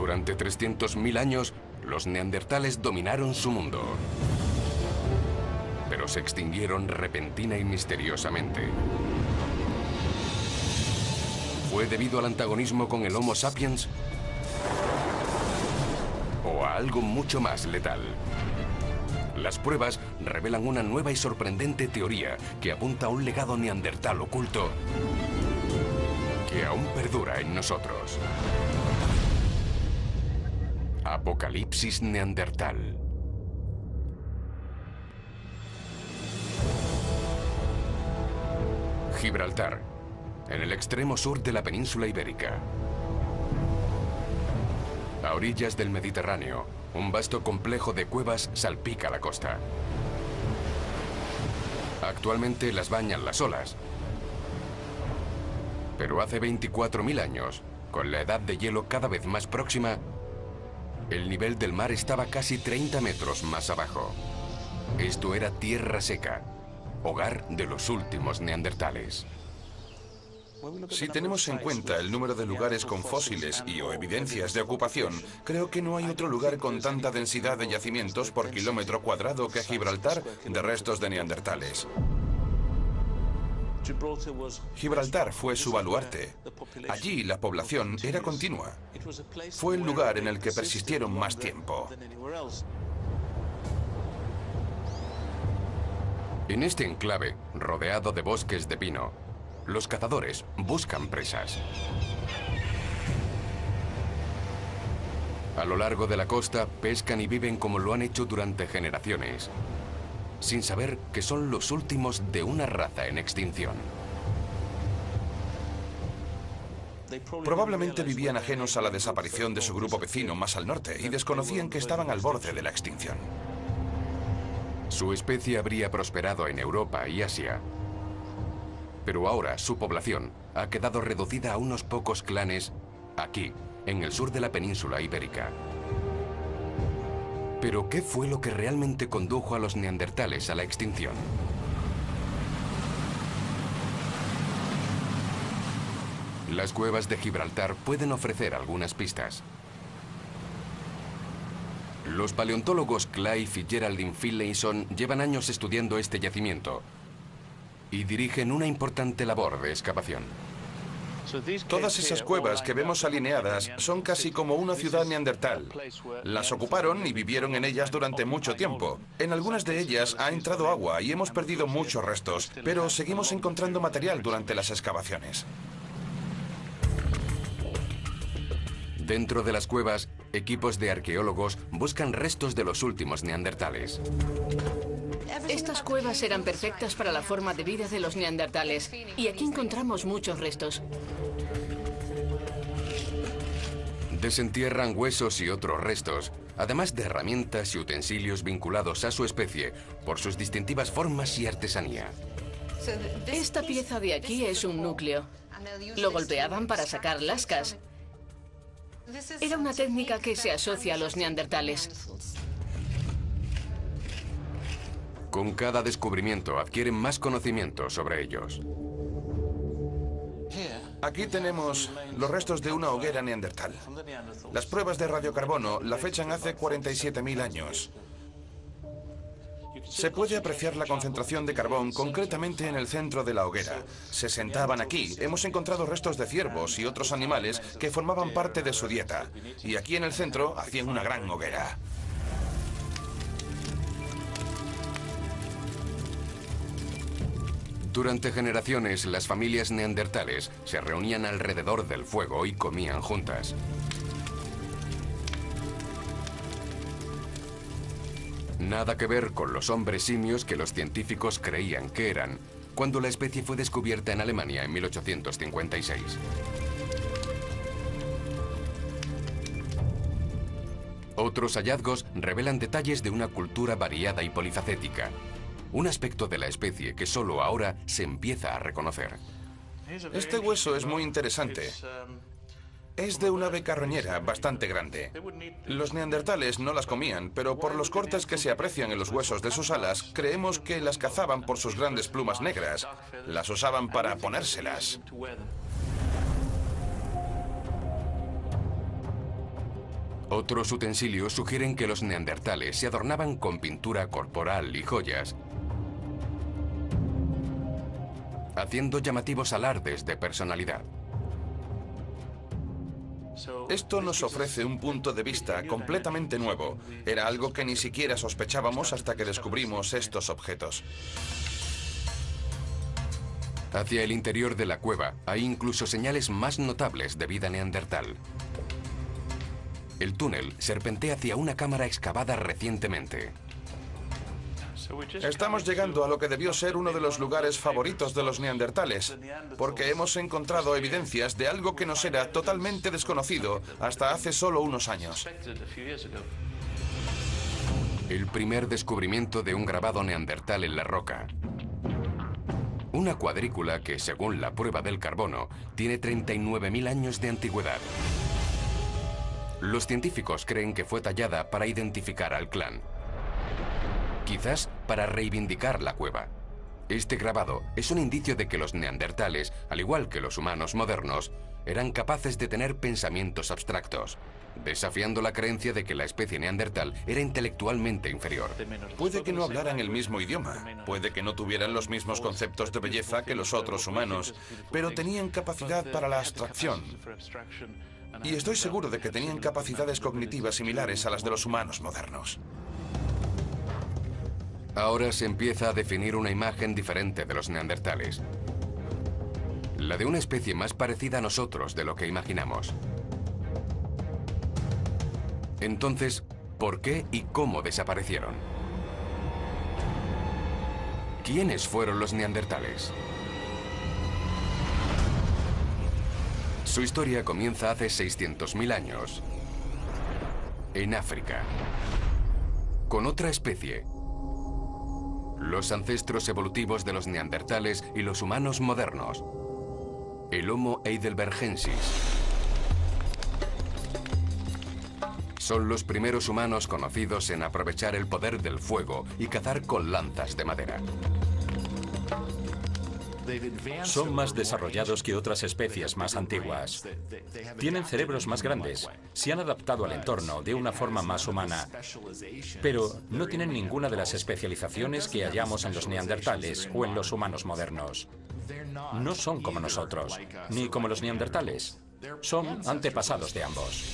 Durante 300.000 años, los neandertales dominaron su mundo. Pero se extinguieron repentina y misteriosamente. ¿Fue debido al antagonismo con el Homo sapiens? ¿O a algo mucho más letal? Las pruebas revelan una nueva y sorprendente teoría que apunta a un legado neandertal oculto que aún perdura en nosotros. Apocalipsis neandertal. Gibraltar, en el extremo sur de la península ibérica. A orillas del Mediterráneo, un vasto complejo de cuevas salpica la costa. Actualmente las bañan las olas. Pero hace 24.000 años, con la edad de hielo cada vez más próxima, el nivel del mar estaba casi 30 metros más abajo. Esto era tierra seca, hogar de los últimos neandertales. Si tenemos en cuenta el número de lugares con fósiles y o evidencias de ocupación, creo que no hay otro lugar con tanta densidad de yacimientos por kilómetro cuadrado que Gibraltar de restos de neandertales. Gibraltar fue su baluarte. Allí la población era continua. Fue el lugar en el que persistieron más tiempo. En este enclave, rodeado de bosques de pino, los cazadores buscan presas. A lo largo de la costa pescan y viven como lo han hecho durante generaciones, sin saber que son los últimos de una raza en extinción. Probablemente vivían ajenos a la desaparición de su grupo vecino más al norte y desconocían que estaban al borde de la extinción. Su especie habría prosperado en Europa y Asia, pero ahora su población ha quedado reducida a unos pocos clanes aquí, en el sur de la península ibérica. ¿Pero qué fue lo que realmente condujo a los neandertales a la extinción? Las cuevas de Gibraltar pueden ofrecer algunas pistas. Los paleontólogos Clive y Geraldine Finlayson llevan años estudiando este yacimiento y dirigen una importante labor de excavación. Todas esas cuevas que vemos alineadas son casi como una ciudad neandertal. Las ocuparon y vivieron en ellas durante mucho tiempo. En algunas de ellas ha entrado agua y hemos perdido muchos restos, pero seguimos encontrando material durante las excavaciones. Dentro de las cuevas, equipos de arqueólogos buscan restos de los últimos neandertales. Estas cuevas eran perfectas para la forma de vida de los neandertales, y aquí encontramos muchos restos. Desentierran huesos y otros restos, además de herramientas y utensilios vinculados a su especie por sus distintivas formas y artesanía. Esta pieza de aquí es un núcleo. Lo golpeaban para sacar lascas. Era una técnica que se asocia a los neandertales. Con cada descubrimiento adquieren más conocimiento sobre ellos. Aquí tenemos los restos de una hoguera neandertal. Las pruebas de radiocarbono la fechan hace 47.000 años. Se puede apreciar la concentración de carbón concretamente en el centro de la hoguera. Se sentaban aquí. Hemos encontrado restos de ciervos y otros animales que formaban parte de su dieta. Y aquí en el centro hacían una gran hoguera. Durante generaciones, las familias neandertales se reunían alrededor del fuego y comían juntas. Nada que ver con los hombres simios que los científicos creían que eran, cuando la especie fue descubierta en Alemania en 1856. Otros hallazgos revelan detalles de una cultura variada y polifacética, un aspecto de la especie que solo ahora se empieza a reconocer. Este hueso es muy interesante. Es de una ave carroñera bastante grande. Los neandertales no las comían, pero por los cortes que se aprecian en los huesos de sus alas, creemos que las cazaban por sus grandes plumas negras. Las usaban para ponérselas. Otros utensilios sugieren que los neandertales se adornaban con pintura corporal y joyas, haciendo llamativos alardes de personalidad. Esto nos ofrece un punto de vista completamente nuevo. Era algo que ni siquiera sospechábamos hasta que descubrimos estos objetos. Hacia el interior de la cueva hay incluso señales más notables de vida neandertal. El túnel serpentea hacia una cámara excavada recientemente. Estamos llegando a lo que debió ser uno de los lugares favoritos de los neandertales, porque hemos encontrado evidencias de algo que nos era totalmente desconocido hasta hace solo unos años. El primer descubrimiento de un grabado neandertal en la roca. Una cuadrícula que, según la prueba del carbono, tiene 39.000 años de antigüedad. Los científicos creen que fue tallada para identificar al clan. Quizás para reivindicar la cueva. Este grabado es un indicio de que los neandertales, al igual que los humanos modernos, eran capaces de tener pensamientos abstractos, desafiando la creencia de que la especie neandertal era intelectualmente inferior. Puede que no hablaran el mismo idioma, puede que no tuvieran los mismos conceptos de belleza que los otros humanos, pero tenían capacidad para la abstracción. Y estoy seguro de que tenían capacidades cognitivas similares a las de los humanos modernos. Ahora se empieza a definir una imagen diferente de los neandertales. La de una especie más parecida a nosotros de lo que imaginamos. Entonces, ¿por qué y cómo desaparecieron? ¿Quiénes fueron los neandertales? Su historia comienza hace 600.000 años, en África, con otra especie. Los ancestros evolutivos de los neandertales y los humanos modernos. El Homo heidelbergensis. Son los primeros humanos conocidos en aprovechar el poder del fuego y cazar con lanzas de madera. Son más desarrollados que otras especies más antiguas. Tienen cerebros más grandes, se han adaptado al entorno de una forma más humana, pero no tienen ninguna de las especializaciones que hallamos en los neandertales o en los humanos modernos. No son como nosotros, ni como los neandertales. Son antepasados de ambos.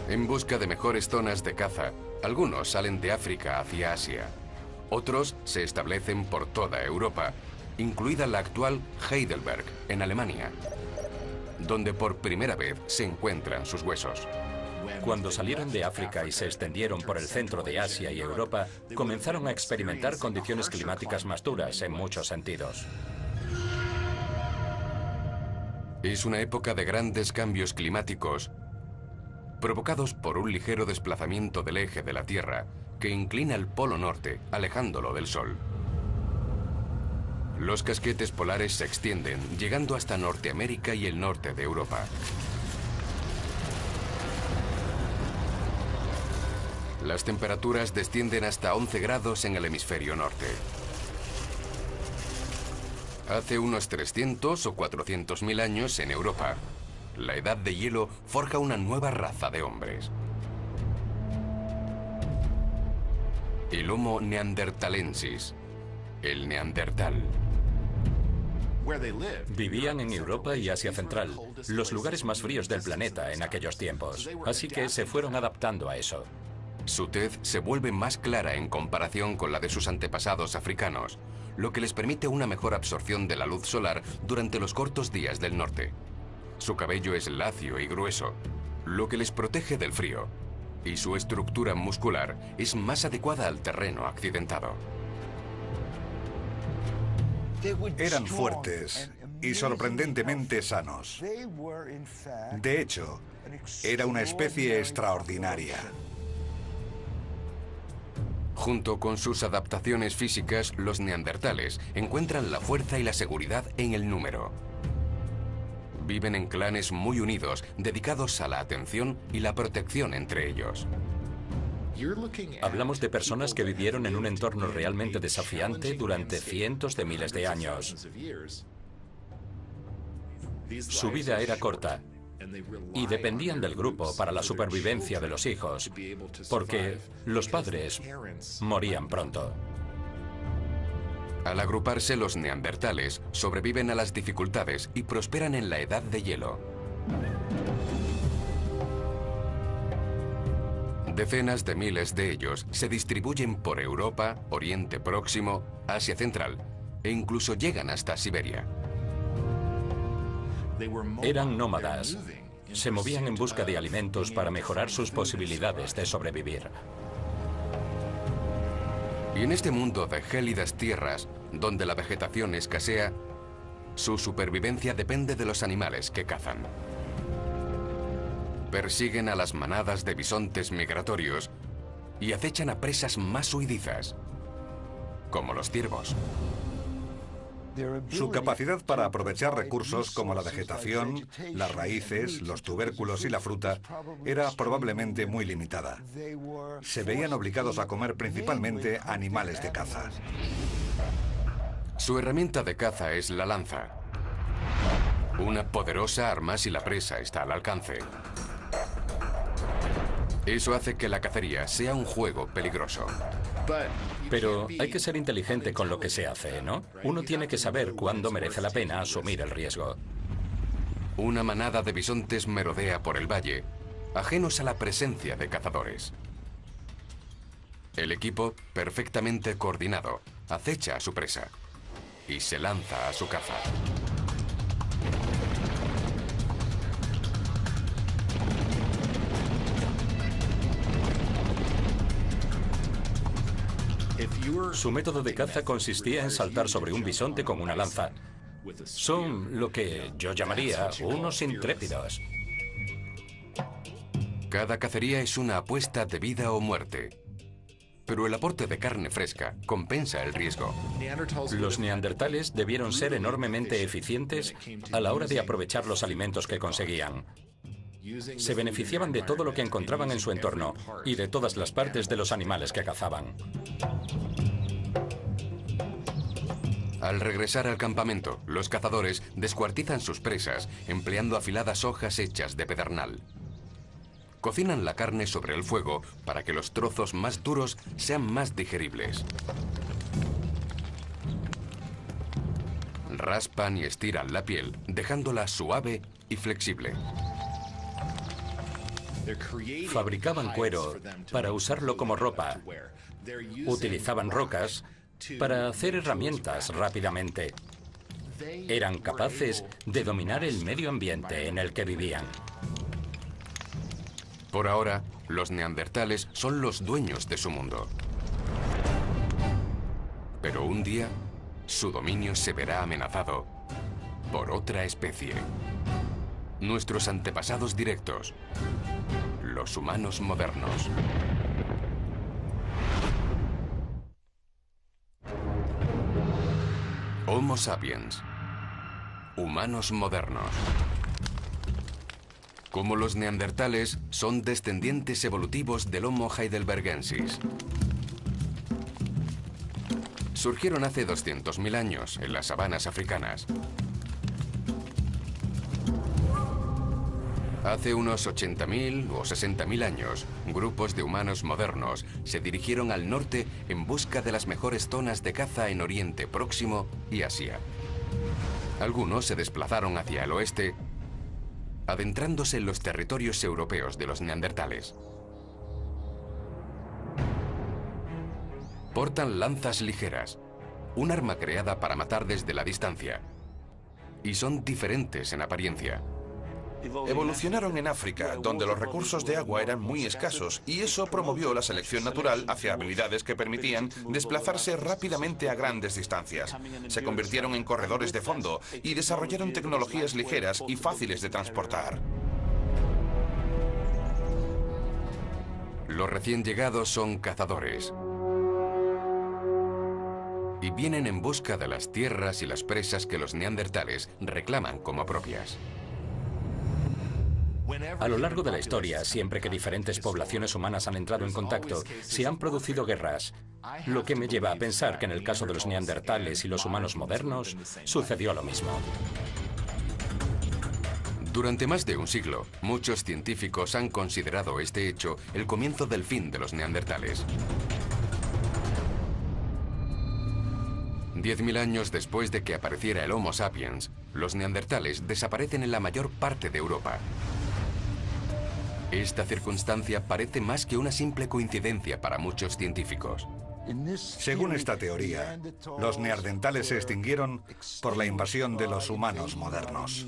En busca de mejores zonas de caza, algunos salen de África hacia Asia. Otros se establecen por toda Europa, incluida la actual Heidelberg, en Alemania, donde por primera vez se encuentran sus huesos. Cuando salieron de África y se extendieron por el centro de Asia y Europa, comenzaron a experimentar condiciones climáticas más duras en muchos sentidos. Es una época de grandes cambios climáticos provocados por un ligero desplazamiento del eje de la Tierra que inclina el polo norte, alejándolo del Sol. Los casquetes polares se extienden, llegando hasta Norteamérica y el norte de Europa. Las temperaturas descienden hasta 11 grados en el hemisferio norte. Hace unos 300 o 400.000 años en Europa, la edad de hielo forja una nueva raza de hombres. El Homo neanderthalensis, el neandertal. Vivían en Europa y Asia Central, los lugares más fríos del planeta en aquellos tiempos, así que se fueron adaptando a eso. Su tez se vuelve más clara en comparación con la de sus antepasados africanos, lo que les permite una mejor absorción de la luz solar durante los cortos días del norte. Su cabello es lacio y grueso, lo que les protege del frío, y su estructura muscular es más adecuada al terreno accidentado. Eran fuertes y sorprendentemente sanos. De hecho, era una especie extraordinaria. Junto con sus adaptaciones físicas, los neandertales encuentran la fuerza y la seguridad en el número. Viven en clanes muy unidos, dedicados a la atención y la protección entre ellos. Hablamos de personas que vivieron en un entorno realmente desafiante durante cientos de miles de años. Su vida era corta, y dependían del grupo para la supervivencia de los hijos, porque los padres morían pronto. Al agruparse, los neandertales sobreviven a las dificultades y prosperan en la edad de hielo. Decenas de miles de ellos se distribuyen por Europa, Oriente Próximo, Asia Central e incluso llegan hasta Siberia. Eran nómadas. Se movían en busca de alimentos para mejorar sus posibilidades de sobrevivir. Y en este mundo de gélidas tierras, donde la vegetación escasea, su supervivencia depende de los animales que cazan. Persiguen a las manadas de bisontes migratorios y acechan a presas más huidizas, como los ciervos. Su capacidad para aprovechar recursos como la vegetación, las raíces, los tubérculos y la fruta era probablemente muy limitada. Se veían obligados a comer principalmente animales de caza. Su herramienta de caza es la lanza. Una poderosa arma si la presa está al alcance. Eso hace que la cacería sea un juego peligroso. Pero hay que ser inteligente con lo que se hace, ¿no? Uno tiene que saber cuándo merece la pena asumir el riesgo. Una manada de bisontes merodea por el valle, ajenos a la presencia de cazadores. El equipo, perfectamente coordinado, acecha a su presa y se lanza a su caza. Su método de caza consistía en saltar sobre un bisonte con una lanza. Son lo que yo llamaría unos intrépidos. Cada cacería es una apuesta de vida o muerte. Pero el aporte de carne fresca compensa el riesgo. Los neandertales debieron ser enormemente eficientes a la hora de aprovechar los alimentos que conseguían. Se beneficiaban de todo lo que encontraban en su entorno y de todas las partes de los animales que cazaban. Al regresar al campamento, los cazadores descuartizan sus presas empleando afiladas hojas hechas de pedernal. Cocinan la carne sobre el fuego para que los trozos más duros sean más digeribles. Raspan y estiran la piel, dejándola suave y flexible. Fabricaban cuero para usarlo como ropa. Utilizaban rocas para hacer herramientas rápidamente. Eran capaces de dominar el medio ambiente en el que vivían. Por ahora, los neandertales son los dueños de su mundo. Pero un día, su dominio se verá amenazado por otra especie. Nuestros antepasados directos, los humanos modernos. Homo sapiens, humanos modernos. Como los neandertales, son descendientes evolutivos del Homo heidelbergensis. Surgieron hace 200.000 años en las sabanas africanas. Hace unos 80.000 o 60.000 años, grupos de humanos modernos se dirigieron al norte en busca de las mejores zonas de caza en Oriente Próximo y Asia. Algunos se desplazaron hacia el oeste, adentrándose en los territorios europeos de los neandertales. Portan lanzas ligeras, un arma creada para matar desde la distancia, y son diferentes en apariencia. Evolucionaron en África, donde los recursos de agua eran muy escasos, y eso promovió la selección natural hacia habilidades que permitían desplazarse rápidamente a grandes distancias. Se convirtieron en corredores de fondo y desarrollaron tecnologías ligeras y fáciles de transportar. Los recién llegados son cazadores y vienen en busca de las tierras y las presas que los neandertales reclaman como propias. A lo largo de la historia, siempre que diferentes poblaciones humanas han entrado en contacto, se han producido guerras, lo que me lleva a pensar que en el caso de los neandertales y los humanos modernos, sucedió lo mismo. Durante más de un siglo, muchos científicos han considerado este hecho el comienzo del fin de los neandertales. 10.000 años después de que apareciera el Homo sapiens, los neandertales desaparecen en la mayor parte de Europa. Esta circunstancia parece más que una simple coincidencia para muchos científicos. Según esta teoría, los neandertales se extinguieron por la invasión de los humanos modernos.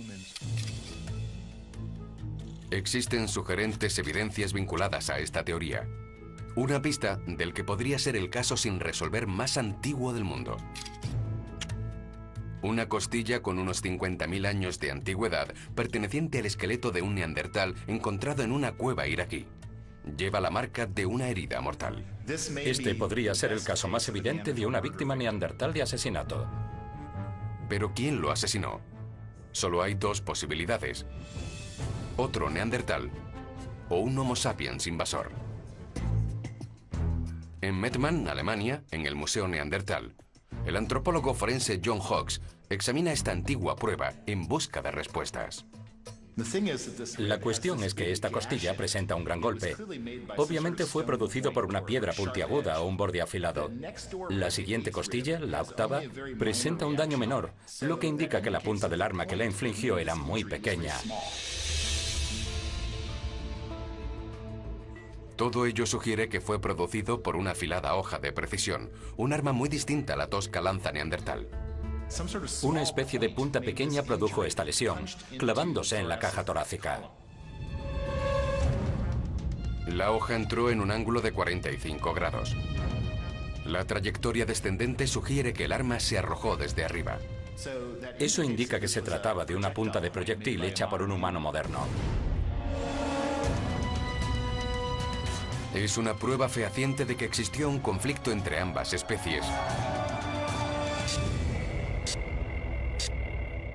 Existen sugerentes evidencias vinculadas a esta teoría. Una pista del que podría ser el caso sin resolver más antiguo del mundo. Una costilla con unos 50.000 años de antigüedad, perteneciente al esqueleto de un neandertal encontrado en una cueva iraquí. Lleva la marca de una herida mortal. Este podría ser el caso más evidente de una víctima neandertal de asesinato. ¿Pero quién lo asesinó? Solo hay dos posibilidades. Otro neandertal o un Homo sapiens invasor. En Mettmann, Alemania, en el Museo Neandertal, el antropólogo forense John Hawkes examina esta antigua prueba en busca de respuestas. La cuestión es que esta costilla presenta un gran golpe. Obviamente fue producido por una piedra puntiaguda o un borde afilado. La siguiente costilla, la octava, presenta un daño menor, lo que indica que la punta del arma que la infligió era muy pequeña. Todo ello sugiere que fue producido por una afilada hoja de precisión, un arma muy distinta a la tosca lanza neandertal. Una especie de punta pequeña produjo esta lesión, clavándose en la caja torácica. La hoja entró en un ángulo de 45 grados. La trayectoria descendente sugiere que el arma se arrojó desde arriba. Eso indica que se trataba de una punta de proyectil hecha por un humano moderno. Es una prueba fehaciente de que existió un conflicto entre ambas especies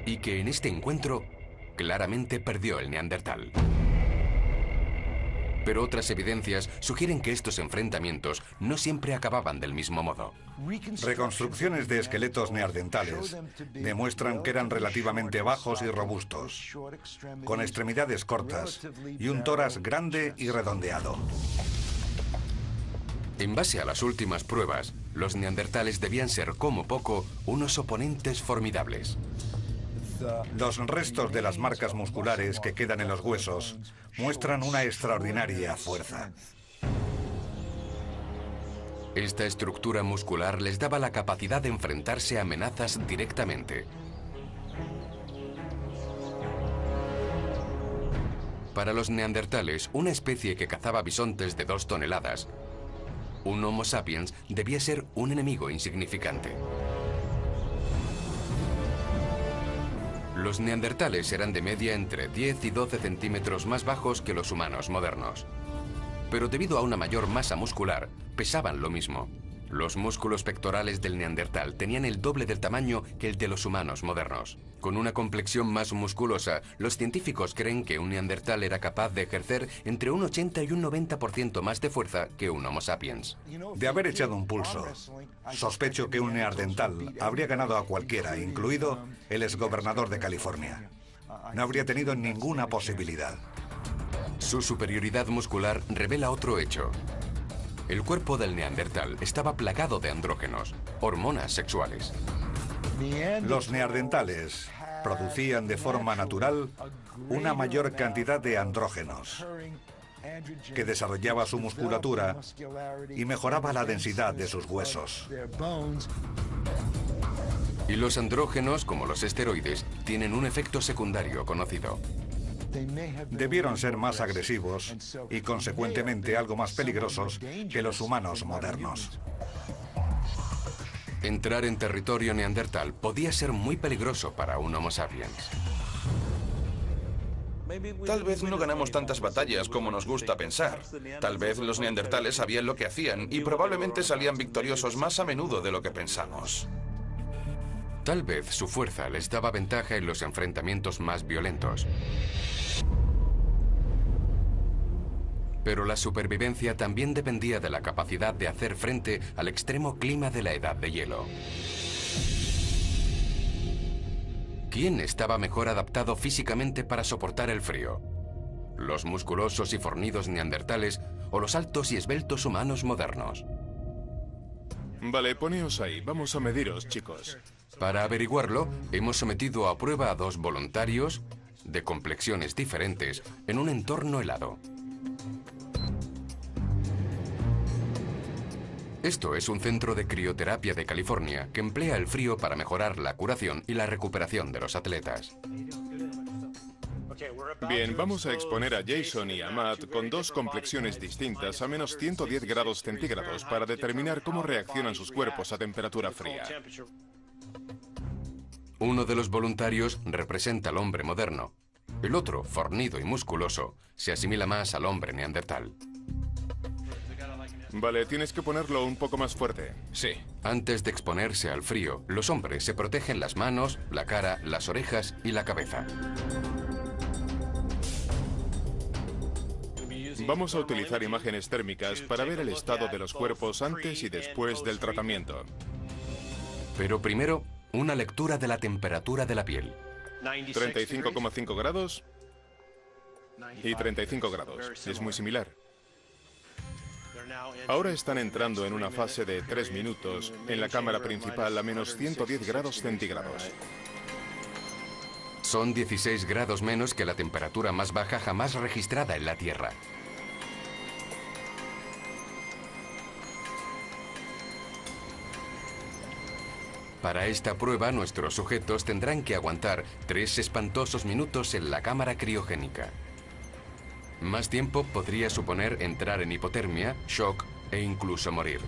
y que en este encuentro claramente perdió el neandertal. Pero otras evidencias sugieren que estos enfrentamientos no siempre acababan del mismo modo. Reconstrucciones de esqueletos neandertales demuestran que eran relativamente bajos y robustos, con extremidades cortas y un tórax grande y redondeado. En base a las últimas pruebas, los neandertales debían ser, como poco, unos oponentes formidables. Los restos de las marcas musculares que quedan en los huesos muestran una extraordinaria fuerza. Esta estructura muscular les daba la capacidad de enfrentarse a amenazas directamente. Para los neandertales, una especie que cazaba bisontes de 2 toneladas, un Homo sapiens debía ser un enemigo insignificante. Los neandertales eran de media entre 10 y 12 centímetros más bajos que los humanos modernos. Pero debido a una mayor masa muscular, pesaban lo mismo. Los músculos pectorales del neandertal tenían el doble del tamaño que el de los humanos modernos. Con una complexión más musculosa, los científicos creen que un neandertal era capaz de ejercer entre un 80 y un 90% más de fuerza que un Homo sapiens. De haber echado un pulso, sospecho que un neandertal habría ganado a cualquiera, incluido el exgobernador de California. No habría tenido ninguna posibilidad. Su superioridad muscular revela otro hecho. El cuerpo del neandertal estaba plagado de andrógenos, hormonas sexuales. Los neandertales producían de forma natural una mayor cantidad de andrógenos, que desarrollaba su musculatura y mejoraba la densidad de sus huesos. Y los andrógenos, como los esteroides, tienen un efecto secundario conocido. Debieron ser más agresivos y, consecuentemente, algo más peligrosos que los humanos modernos. Entrar en territorio neandertal podía ser muy peligroso para un Homo sapiens. Tal vez no ganamos tantas batallas como nos gusta pensar. Tal vez los neandertales sabían lo que hacían y probablemente salían victoriosos más a menudo de lo que pensamos. Tal vez su fuerza les daba ventaja en los enfrentamientos más violentos. Pero la supervivencia también dependía de la capacidad de hacer frente al extremo clima de la edad de hielo. ¿Quién estaba mejor adaptado físicamente para soportar el frío? ¿Los musculosos y fornidos neandertales o los altos y esbeltos humanos modernos? Vale, poneos ahí. Vamos a mediros, chicos. Para averiguarlo, hemos sometido a prueba a 2 voluntarios de complexiones diferentes en un entorno helado. Esto es un centro de crioterapia de California que emplea el frío para mejorar la curación y la recuperación de los atletas. Bien, vamos a exponer a Jason y a Matt con 2 complexiones distintas a menos 110 grados centígrados para determinar cómo reaccionan sus cuerpos a temperatura fría. Uno de los voluntarios representa al hombre moderno. El otro, fornido y musculoso, se asimila más al hombre neandertal. Vale, tienes que ponerlo un poco más fuerte. Sí. Antes de exponerse al frío, los hombres se protegen las manos, la cara, las orejas y la cabeza. Vamos a utilizar imágenes térmicas para ver el estado de los cuerpos antes y después del tratamiento. Pero primero, una lectura de la temperatura de la piel. 35,5 grados y 35 grados. Es muy similar. Ahora están entrando en una fase de 3 minutos en la cámara principal a menos 110 grados centígrados. Son 16 grados menos que la temperatura más baja jamás registrada en la Tierra. Para esta prueba, nuestros sujetos tendrán que aguantar 3 espantosos minutos en la cámara criogénica. Más tiempo podría suponer entrar en hipotermia, shock e incluso morir.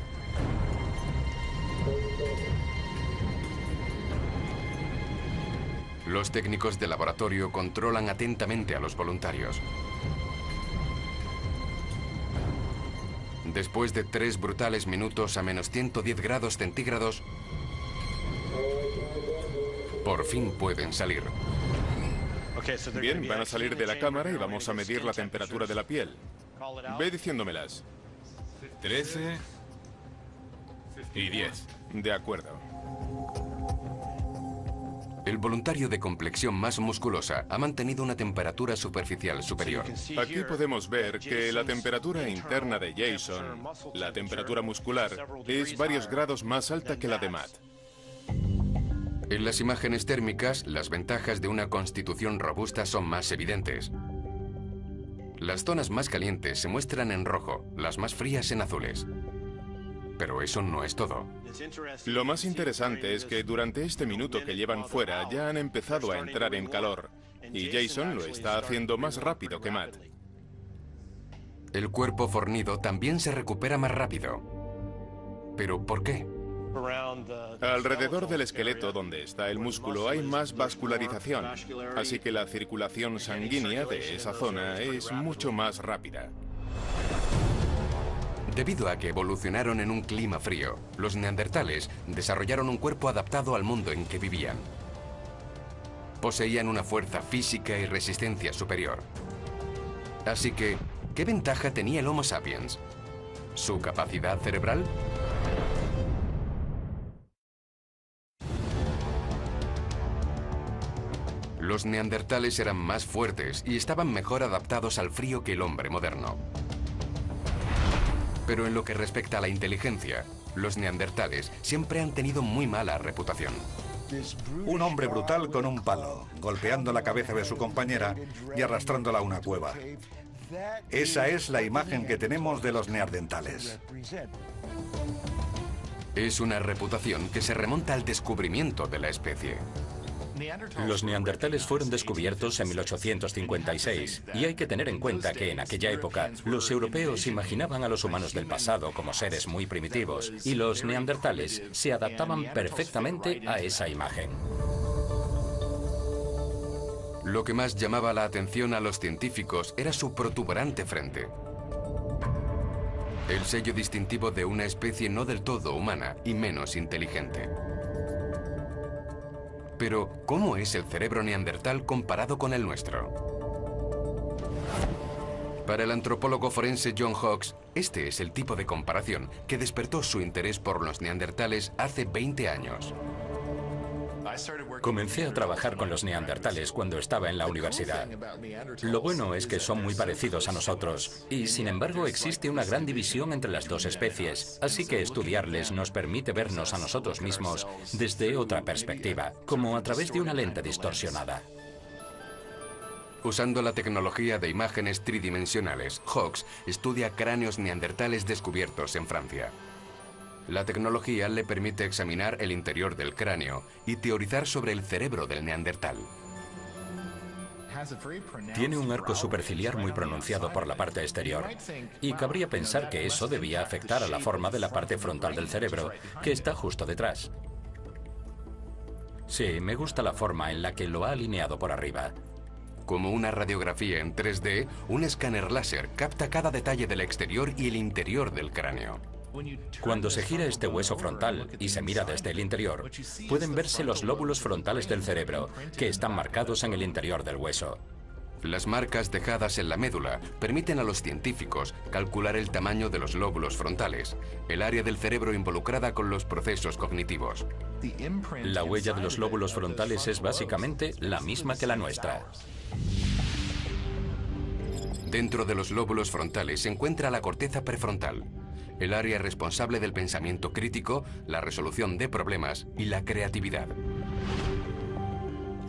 Los técnicos de laboratorio controlan atentamente a los voluntarios. Después de 3 brutales minutos a menos 110 grados centígrados, por fin pueden salir. Bien, van a salir de la cámara y vamos a medir la temperatura de la piel. Ve diciéndomelas. 13 y 10. De acuerdo. El voluntario de complexión más musculosa ha mantenido una temperatura superficial superior. Aquí podemos ver que la temperatura interna de Jason, la temperatura muscular, es varios grados más alta que la de Matt. En las imágenes térmicas, las ventajas de una constitución robusta son más evidentes. Las zonas más calientes se muestran en rojo, las más frías en azules. Pero eso no es todo. Lo más interesante es que durante este minuto que llevan fuera ya han empezado a entrar en calor, y Jason lo está haciendo más rápido que Matt. El cuerpo fornido también se recupera más rápido. ¿Pero por qué? Alrededor del esqueleto donde está el músculo hay más vascularización, así que la circulación sanguínea de esa zona es mucho más rápida. Debido a que evolucionaron en un clima frío, los neandertales desarrollaron un cuerpo adaptado al mundo en que vivían. Poseían una fuerza física y resistencia superior. Así que, ¿qué ventaja tenía el Homo sapiens? ¿Su capacidad cerebral? Los neandertales eran más fuertes y estaban mejor adaptados al frío que el hombre moderno. Pero en lo que respecta a la inteligencia, los neandertales siempre han tenido muy mala reputación. Un hombre brutal con un palo, golpeando la cabeza de su compañera y arrastrándola a una cueva. Esa es la imagen que tenemos de los neandertales. Es una reputación que se remonta al descubrimiento de la especie. Los neandertales fueron descubiertos en 1856 y hay que tener en cuenta que en aquella época los europeos imaginaban a los humanos del pasado como seres muy primitivos y los neandertales se adaptaban perfectamente a esa imagen. Lo que más llamaba la atención a los científicos era su protuberante frente. El sello distintivo de una especie no del todo humana y menos inteligente. Pero, ¿cómo es el cerebro neandertal comparado con el nuestro? Para el antropólogo forense John Hawks, este es el tipo de comparación que despertó su interés por los neandertales hace 20 años. Comencé a trabajar con los neandertales cuando estaba en la universidad. Lo bueno es que son muy parecidos a nosotros y, sin embargo, existe una gran división entre las dos especies, así que estudiarles nos permite vernos a nosotros mismos desde otra perspectiva, como a través de una lente distorsionada. Usando la tecnología de imágenes tridimensionales, Hawkes estudia cráneos neandertales descubiertos en Francia. La tecnología le permite examinar el interior del cráneo y teorizar sobre el cerebro del neandertal. Tiene un arco superciliar muy pronunciado por la parte exterior, y cabría pensar que eso debía afectar a la forma de la parte frontal del cerebro, que está justo detrás. Sí, me gusta la forma en la que lo ha alineado por arriba. Como una radiografía en 3D, un escáner láser capta cada detalle del exterior y el interior del cráneo. Cuando se gira este hueso frontal y se mira desde el interior, pueden verse los lóbulos frontales del cerebro, que están marcados en el interior del hueso. Las marcas dejadas en la médula permiten a los científicos calcular el tamaño de los lóbulos frontales, el área del cerebro involucrada con los procesos cognitivos. La huella de los lóbulos frontales es básicamente la misma que la nuestra. Dentro de los lóbulos frontales se encuentra la corteza prefrontal, el área responsable del pensamiento crítico, la resolución de problemas y la creatividad.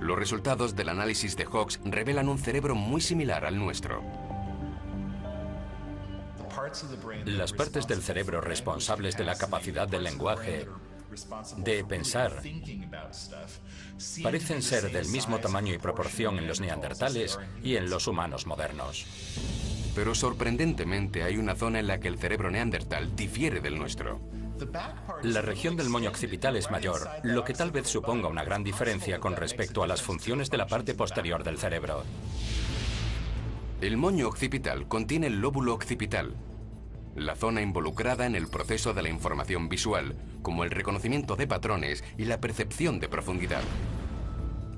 Los resultados del análisis de Hawkes revelan un cerebro muy similar al nuestro. Las partes del cerebro responsables de la capacidad del lenguaje, de pensar, parecen ser del mismo tamaño y proporción en los neandertales y en los humanos modernos. Pero sorprendentemente hay una zona en la que el cerebro neandertal difiere del nuestro. La región del moño occipital es mayor, lo que tal vez suponga una gran diferencia con respecto a las funciones de la parte posterior del cerebro. El moño occipital contiene el lóbulo occipital, la zona involucrada en el proceso de la información visual, como el reconocimiento de patrones y la percepción de profundidad.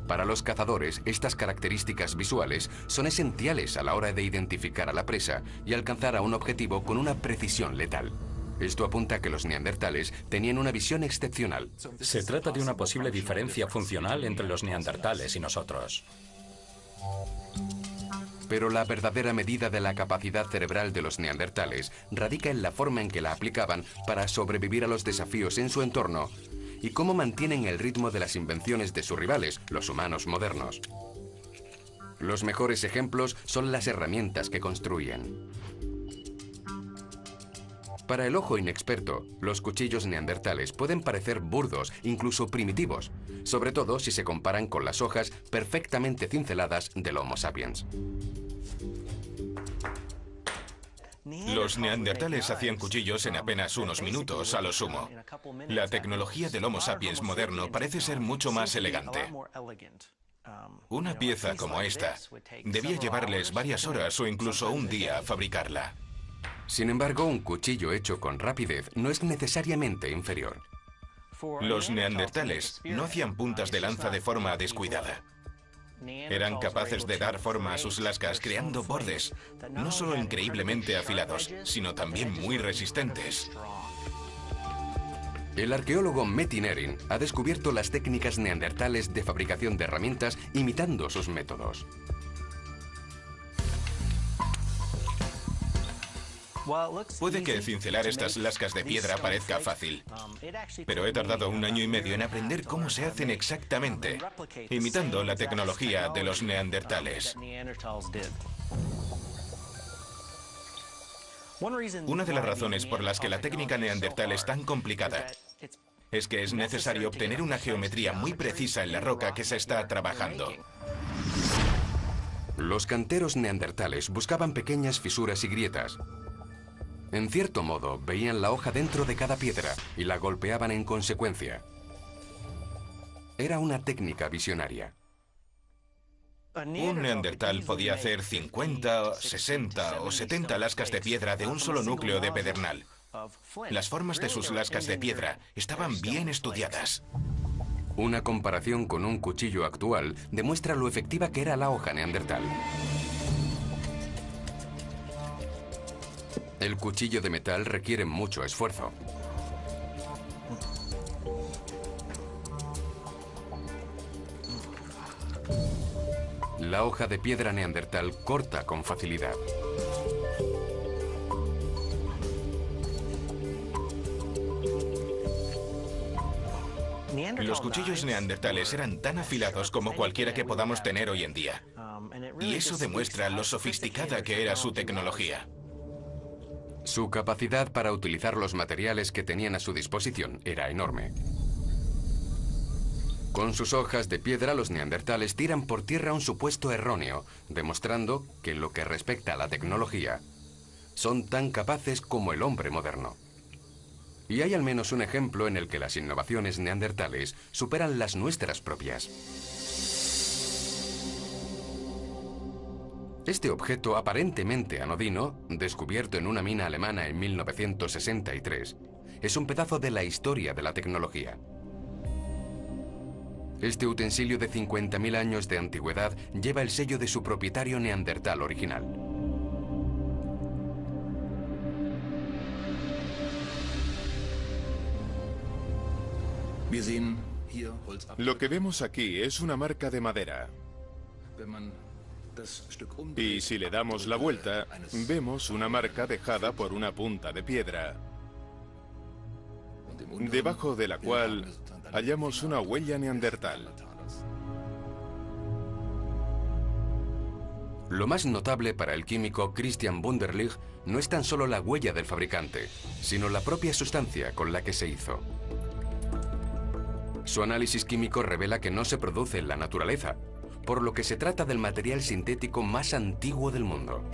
Para los cazadores, estas características visuales son esenciales a la hora de identificar a la presa y alcanzar a un objetivo con una precisión letal. Esto apunta a que los neandertales tenían una visión excepcional. Se trata de una posible diferencia funcional entre los neandertales y nosotros. Pero la verdadera medida de la capacidad cerebral de los neandertales radica en la forma en que la aplicaban para sobrevivir a los desafíos en su entorno y cómo mantienen el ritmo de las invenciones de sus rivales, los humanos modernos. Los mejores ejemplos son las herramientas que construyen. Para el ojo inexperto, los cuchillos neandertales pueden parecer burdos, incluso primitivos, sobre todo si se comparan con las hojas perfectamente cinceladas del Homo sapiens. Los neandertales hacían cuchillos en apenas unos minutos, a lo sumo. La tecnología del Homo sapiens moderno parece ser mucho más elegante. Una pieza como esta debía llevarles varias horas o incluso un día a fabricarla. Sin embargo, un cuchillo hecho con rapidez no es necesariamente inferior. Los neandertales no hacían puntas de lanza de forma descuidada. Eran capaces de dar forma a sus lascas creando bordes, no solo increíblemente afilados, sino también muy resistentes. El arqueólogo Metin Erin ha descubierto las técnicas neandertales de fabricación de herramientas imitando sus métodos. Puede que cincelar estas lascas de piedra parezca fácil, pero he tardado 1 año y medio en aprender cómo se hacen exactamente, imitando la tecnología de los neandertales. Una de las razones por las que la técnica neandertal es tan complicada es que es necesario obtener una geometría muy precisa en la roca que se está trabajando. Los canteros neandertales buscaban pequeñas fisuras y grietas. En cierto modo, veían la hoja dentro de cada piedra y la golpeaban en consecuencia. Era una técnica visionaria. Un neandertal podía hacer 50, 60 o 70 lascas de piedra de un solo núcleo de pedernal. Las formas de sus lascas de piedra estaban bien estudiadas. Una comparación con un cuchillo actual demuestra lo efectiva que era la hoja neandertal. El cuchillo de metal requiere mucho esfuerzo. La hoja de piedra neandertal corta con facilidad. Los cuchillos neandertales eran tan afilados como cualquiera que podamos tener hoy en día. Y eso demuestra lo sofisticada que era su tecnología. Su capacidad para utilizar los materiales que tenían a su disposición era enorme. Con sus hojas de piedra, los neandertales tiran por tierra un supuesto erróneo, demostrando que en lo que respecta a la tecnología, son tan capaces como el hombre moderno. Y hay al menos un ejemplo en el que las innovaciones neandertales superan las nuestras propias. Este objeto aparentemente anodino, descubierto en una mina alemana en 1963, es un pedazo de la historia de la tecnología. Este utensilio de 50.000 años de antigüedad lleva el sello de su propietario neandertal original. Lo que vemos aquí es una marca de madera. Y si le damos la vuelta, vemos una marca dejada por una punta de piedra, debajo de la cual hallamos una huella neandertal. Lo más notable para el químico Christian Wunderlich no es tan solo la huella del fabricante, sino la propia sustancia con la que se hizo. Su análisis químico revela que no se produce en la naturaleza, por lo que se trata del material sintético más antiguo del mundo.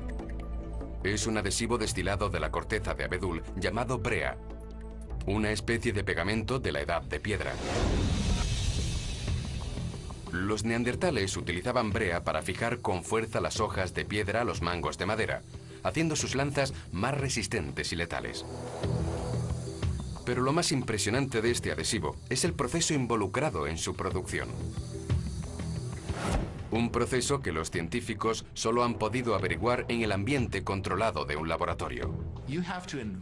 Es un adhesivo destilado de la corteza de abedul llamado brea, una especie de pegamento de la edad de piedra. Los neandertales utilizaban brea para fijar con fuerza las hojas de piedra a los mangos de madera, haciendo sus lanzas más resistentes y letales. Pero lo más impresionante de este adhesivo es el proceso involucrado en su producción. Un proceso que los científicos solo han podido averiguar en el ambiente controlado de un laboratorio.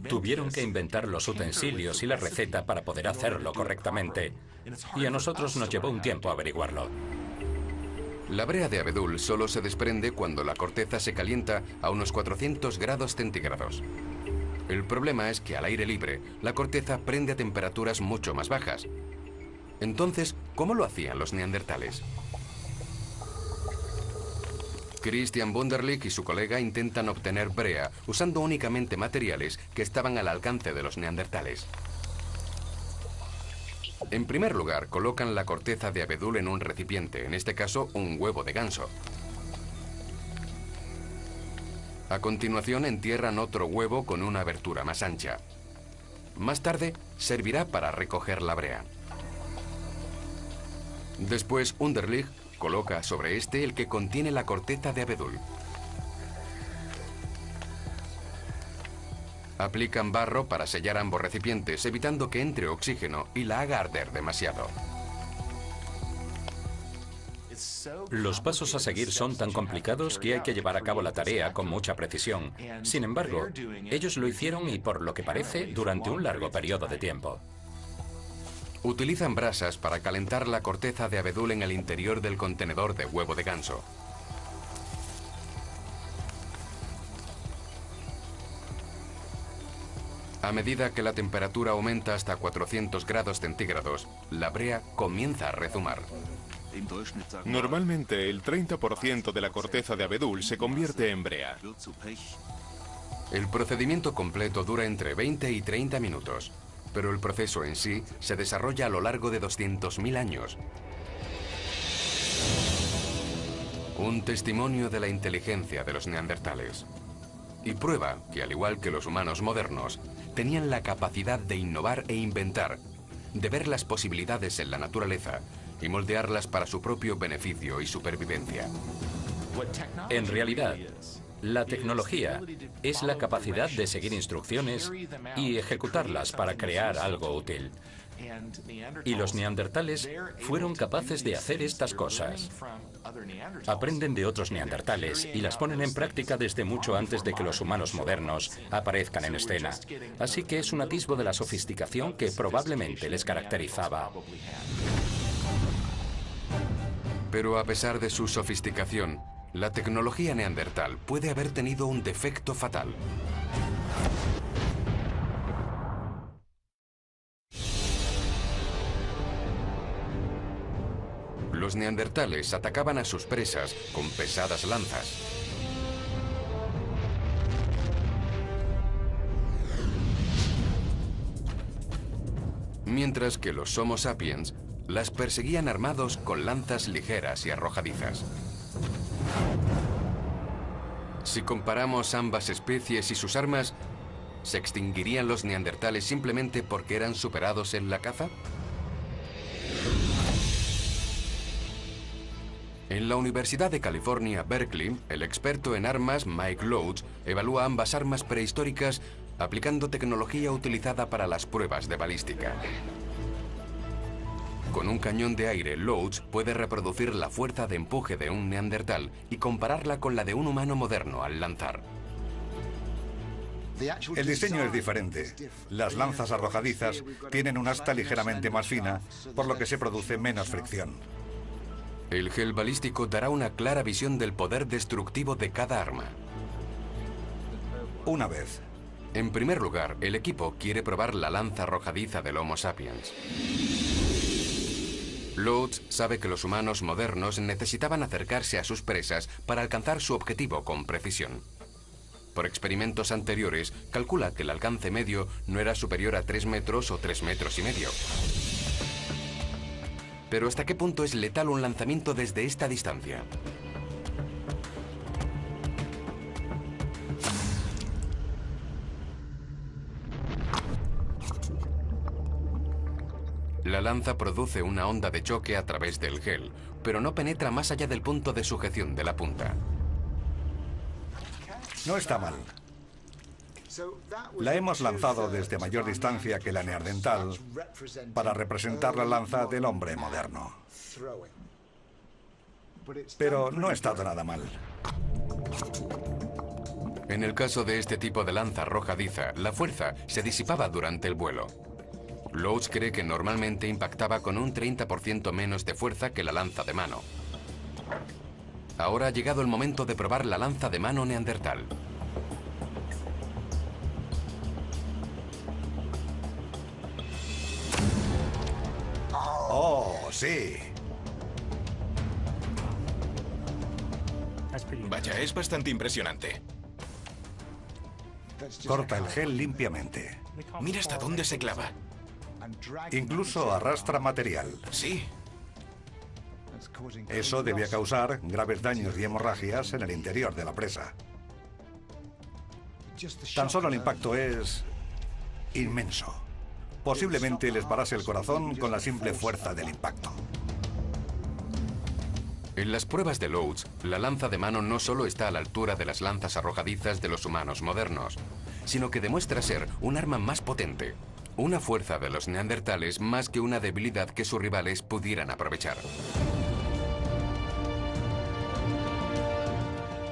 Tuvieron que inventar los utensilios y la receta para poder hacerlo correctamente. Y a nosotros nos llevó un tiempo averiguarlo. La brea de abedul solo se desprende cuando la corteza se calienta a unos 400 grados centígrados. El problema es que al aire libre, la corteza prende a temperaturas mucho más bajas. Entonces, ¿cómo lo hacían los neandertales? Christian Wunderlich y su colega intentan obtener brea usando únicamente materiales que estaban al alcance de los neandertales. En primer lugar, colocan la corteza de abedul en un recipiente, en este caso un huevo de ganso. A continuación entierran otro huevo con una abertura más ancha. Más tarde servirá para recoger la brea. Después Wunderlich coloca sobre este el que contiene la corteza de abedul. Aplican barro para sellar ambos recipientes, evitando que entre oxígeno y la haga arder demasiado. Los pasos a seguir son tan complicados que hay que llevar a cabo la tarea con mucha precisión. Sin embargo, ellos lo hicieron y, por lo que parece, durante un largo periodo de tiempo. Utilizan brasas para calentar la corteza de abedul en el interior del contenedor de huevo de ganso. A medida que la temperatura aumenta hasta 400 grados centígrados, la brea comienza a rezumar. Normalmente el 30% de la corteza de abedul se convierte en brea. El procedimiento completo dura entre 20 y 30 minutos, pero el proceso en sí se desarrolla a lo largo de 200.000 años. Un testimonio de la inteligencia de los neandertales. Y prueba que, al igual que los humanos modernos, tenían la capacidad de innovar e inventar, de ver las posibilidades en la naturaleza y moldearlas para su propio beneficio y supervivencia. En realidad, la tecnología es la capacidad de seguir instrucciones y ejecutarlas para crear algo útil. Y los neandertales fueron capaces de hacer estas cosas. Aprenden de otros neandertales y las ponen en práctica desde mucho antes de que los humanos modernos aparezcan en escena. Así que es un atisbo de la sofisticación que probablemente les caracterizaba. Pero a pesar de su sofisticación, la tecnología neandertal puede haber tenido un defecto fatal. Los neandertales atacaban a sus presas con pesadas lanzas. Mientras que los Homo sapiens las perseguían armados con lanzas ligeras y arrojadizas. Si comparamos ambas especies y sus armas, ¿se extinguirían los neandertales simplemente porque eran superados en la caza? En la Universidad de California, Berkeley, el experto en armas Mike Loach evalúa ambas armas prehistóricas aplicando tecnología utilizada para las pruebas de balística. Con un cañón de aire, Loach puede reproducir la fuerza de empuje de un neandertal y compararla con la de un humano moderno al lanzar. El diseño es diferente. Las lanzas arrojadizas tienen un asta ligeramente más fina, por lo que se produce menos fricción. El gel balístico dará una clara visión del poder destructivo de cada arma. Una vez. En primer lugar, el equipo quiere probar la lanza arrojadiza del Homo sapiens. Loach sabe que los humanos modernos necesitaban acercarse a sus presas para alcanzar su objetivo con precisión. Por experimentos anteriores, calcula que el alcance medio no era superior a 3 metros o 3 metros y medio. Pero ¿hasta qué punto es letal un lanzamiento desde esta distancia? La lanza produce una onda de choque a través del gel, pero no penetra más allá del punto de sujeción de la punta. No está mal. La hemos lanzado desde mayor distancia que la neandertal para representar la lanza del hombre moderno. Pero no ha estado nada mal. En el caso de este tipo de lanza arrojadiza, la fuerza se disipaba durante el vuelo. Loach cree que normalmente impactaba con un 30% menos de fuerza que la lanza de mano. Ahora ha llegado el momento de probar la lanza de mano neandertal. ¡Oh, sí! Vaya, es bastante impresionante. Corta el gel limpiamente. Mira hasta dónde se clava. Incluso arrastra material. Sí. Eso debía causar graves daños y hemorragias en el interior de la presa. Tan solo el impacto es inmenso. Posiblemente les parase el corazón con la simple fuerza del impacto. En las pruebas de Loach, la lanza de mano no solo está a la altura de las lanzas arrojadizas de los humanos modernos, sino que demuestra ser un arma más potente, una fuerza de los neandertales más que una debilidad que sus rivales pudieran aprovechar.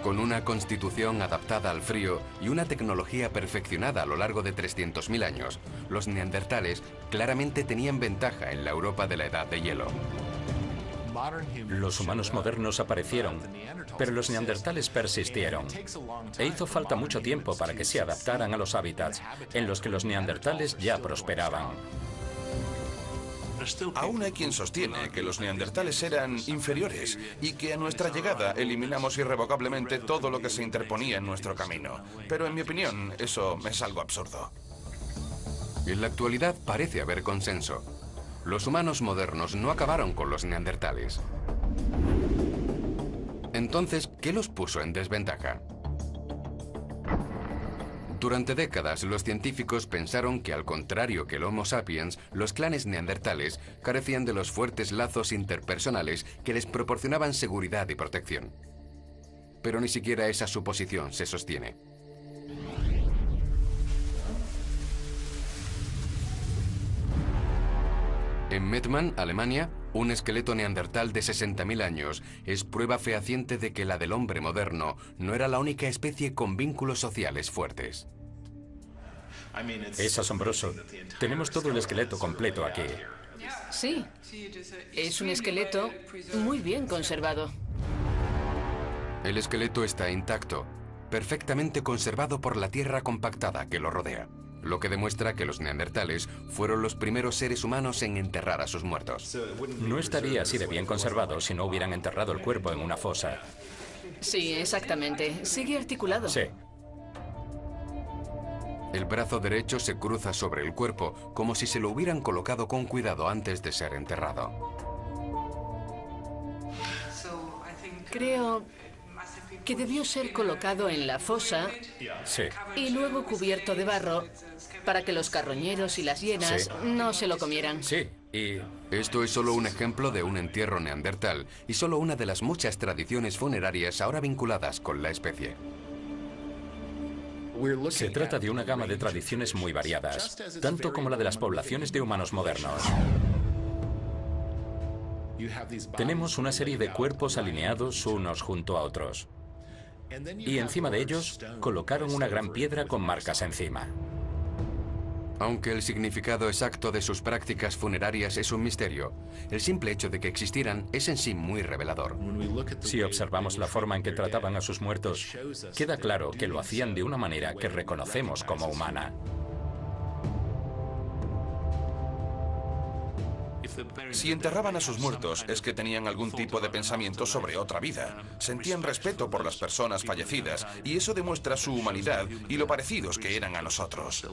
Con una constitución adaptada al frío y una tecnología perfeccionada a lo largo de 300.000 años, los neandertales claramente tenían ventaja en la Europa de la Edad de Hielo. Los humanos modernos aparecieron, pero los neandertales persistieron. E hizo falta mucho tiempo para que se adaptaran a los hábitats en los que los neandertales ya prosperaban. Aún hay quien sostiene que los neandertales eran inferiores y que a nuestra llegada eliminamos irrevocablemente todo lo que se interponía en nuestro camino. Pero en mi opinión, eso es algo absurdo. En la actualidad parece haber consenso. Los humanos modernos no acabaron con los neandertales. Entonces, ¿qué los puso en desventaja? Durante décadas, los científicos pensaron que, al contrario que el Homo sapiens, los clanes neandertales carecían de los fuertes lazos interpersonales que les proporcionaban seguridad y protección. Pero ni siquiera esa suposición se sostiene. En Mettmann, Alemania, un esqueleto neandertal de 60.000 años es prueba fehaciente de que la del hombre moderno no era la única especie con vínculos sociales fuertes. Es asombroso. Tenemos todo el esqueleto completo aquí. Sí, es un esqueleto muy bien conservado. El esqueleto está intacto, perfectamente conservado por la tierra compactada que lo rodea, lo que demuestra que los neandertales fueron los primeros seres humanos en enterrar a sus muertos. No estaría así de bien conservado si no hubieran enterrado el cuerpo en una fosa. Sí, exactamente. Sigue articulado. Sí. El brazo derecho se cruza sobre el cuerpo como si se lo hubieran colocado con cuidado antes de ser enterrado. Creo que debió ser colocado en la fosa Sí. y luego cubierto de barro para que los carroñeros y las hienas no se lo comieran. Sí, y Esto es solo un ejemplo de un entierro neandertal y solo una de las muchas tradiciones funerarias ahora vinculadas con la especie. se trata de una gama de tradiciones muy variadas, tanto como la de las poblaciones de humanos modernos. Tenemos una serie de cuerpos alineados unos junto a otros. Y encima de ellos colocaron una gran piedra con marcas encima. Aunque el significado exacto de sus prácticas funerarias es un misterio, el simple hecho de que existieran es en sí muy revelador. Si observamos la forma en que trataban a sus muertos, queda claro que lo hacían de una manera que reconocemos como humana. Si enterraban a sus muertos es que tenían algún tipo de pensamiento sobre otra vida. Sentían respeto por las personas fallecidas y eso demuestra su humanidad y lo parecidos que eran a nosotros.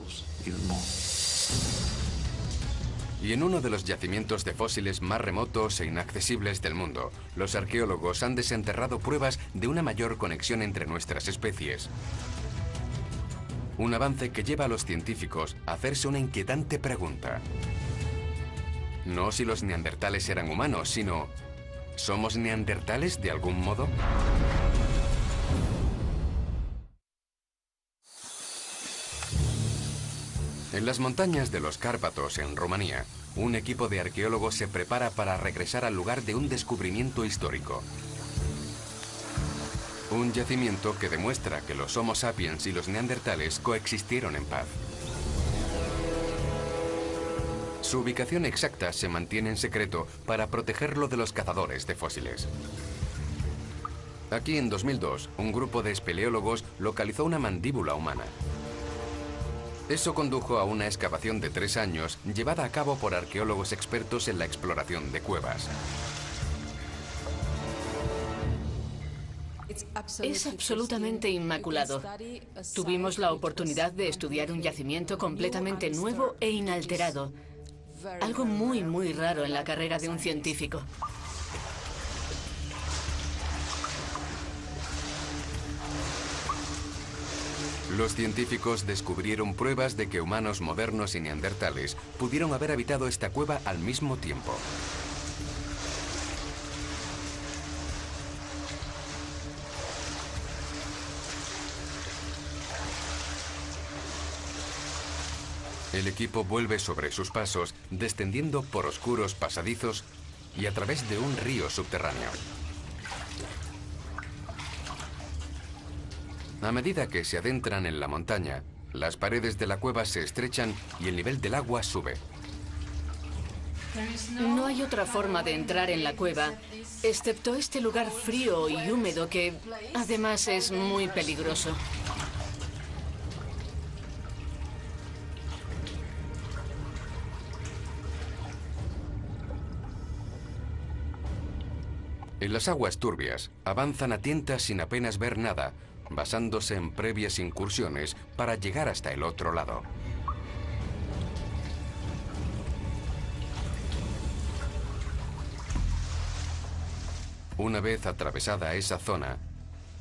Y en uno de los yacimientos de fósiles más remotos e inaccesibles del mundo, los arqueólogos han desenterrado pruebas de una mayor conexión entre nuestras especies. Un avance que lleva a los científicos a hacerse una inquietante pregunta. No si los neandertales eran humanos, sino ¿somos neandertales de algún modo? En las montañas de los Cárpatos, en Rumanía, un equipo de arqueólogos se prepara para regresar al lugar de un descubrimiento histórico. Un yacimiento que demuestra que los Homo sapiens y los neandertales coexistieron en paz. Su ubicación exacta se mantiene en secreto para protegerlo de los cazadores de fósiles. Aquí en 2002, un grupo de espeleólogos localizó una mandíbula humana. Eso condujo a una excavación de 3 años llevada a cabo por arqueólogos expertos en la exploración de cuevas. Es absolutamente inmaculado. Tuvimos la oportunidad de estudiar un yacimiento completamente nuevo e inalterado. Algo muy, muy raro en la carrera de un científico. Los científicos descubrieron pruebas de que humanos modernos y neandertales pudieron haber habitado esta cueva al mismo tiempo. El equipo vuelve sobre sus pasos, descendiendo por oscuros pasadizos y a través de un río subterráneo. A medida que se adentran en la montaña, las paredes de la cueva se estrechan y el nivel del agua sube. No hay otra forma de entrar en la cueva, excepto este lugar frío y húmedo que, además, es muy peligroso. En las aguas turbias, avanzan a tientas sin apenas ver nada, basándose en previas incursiones para llegar hasta el otro lado. Una vez atravesada esa zona,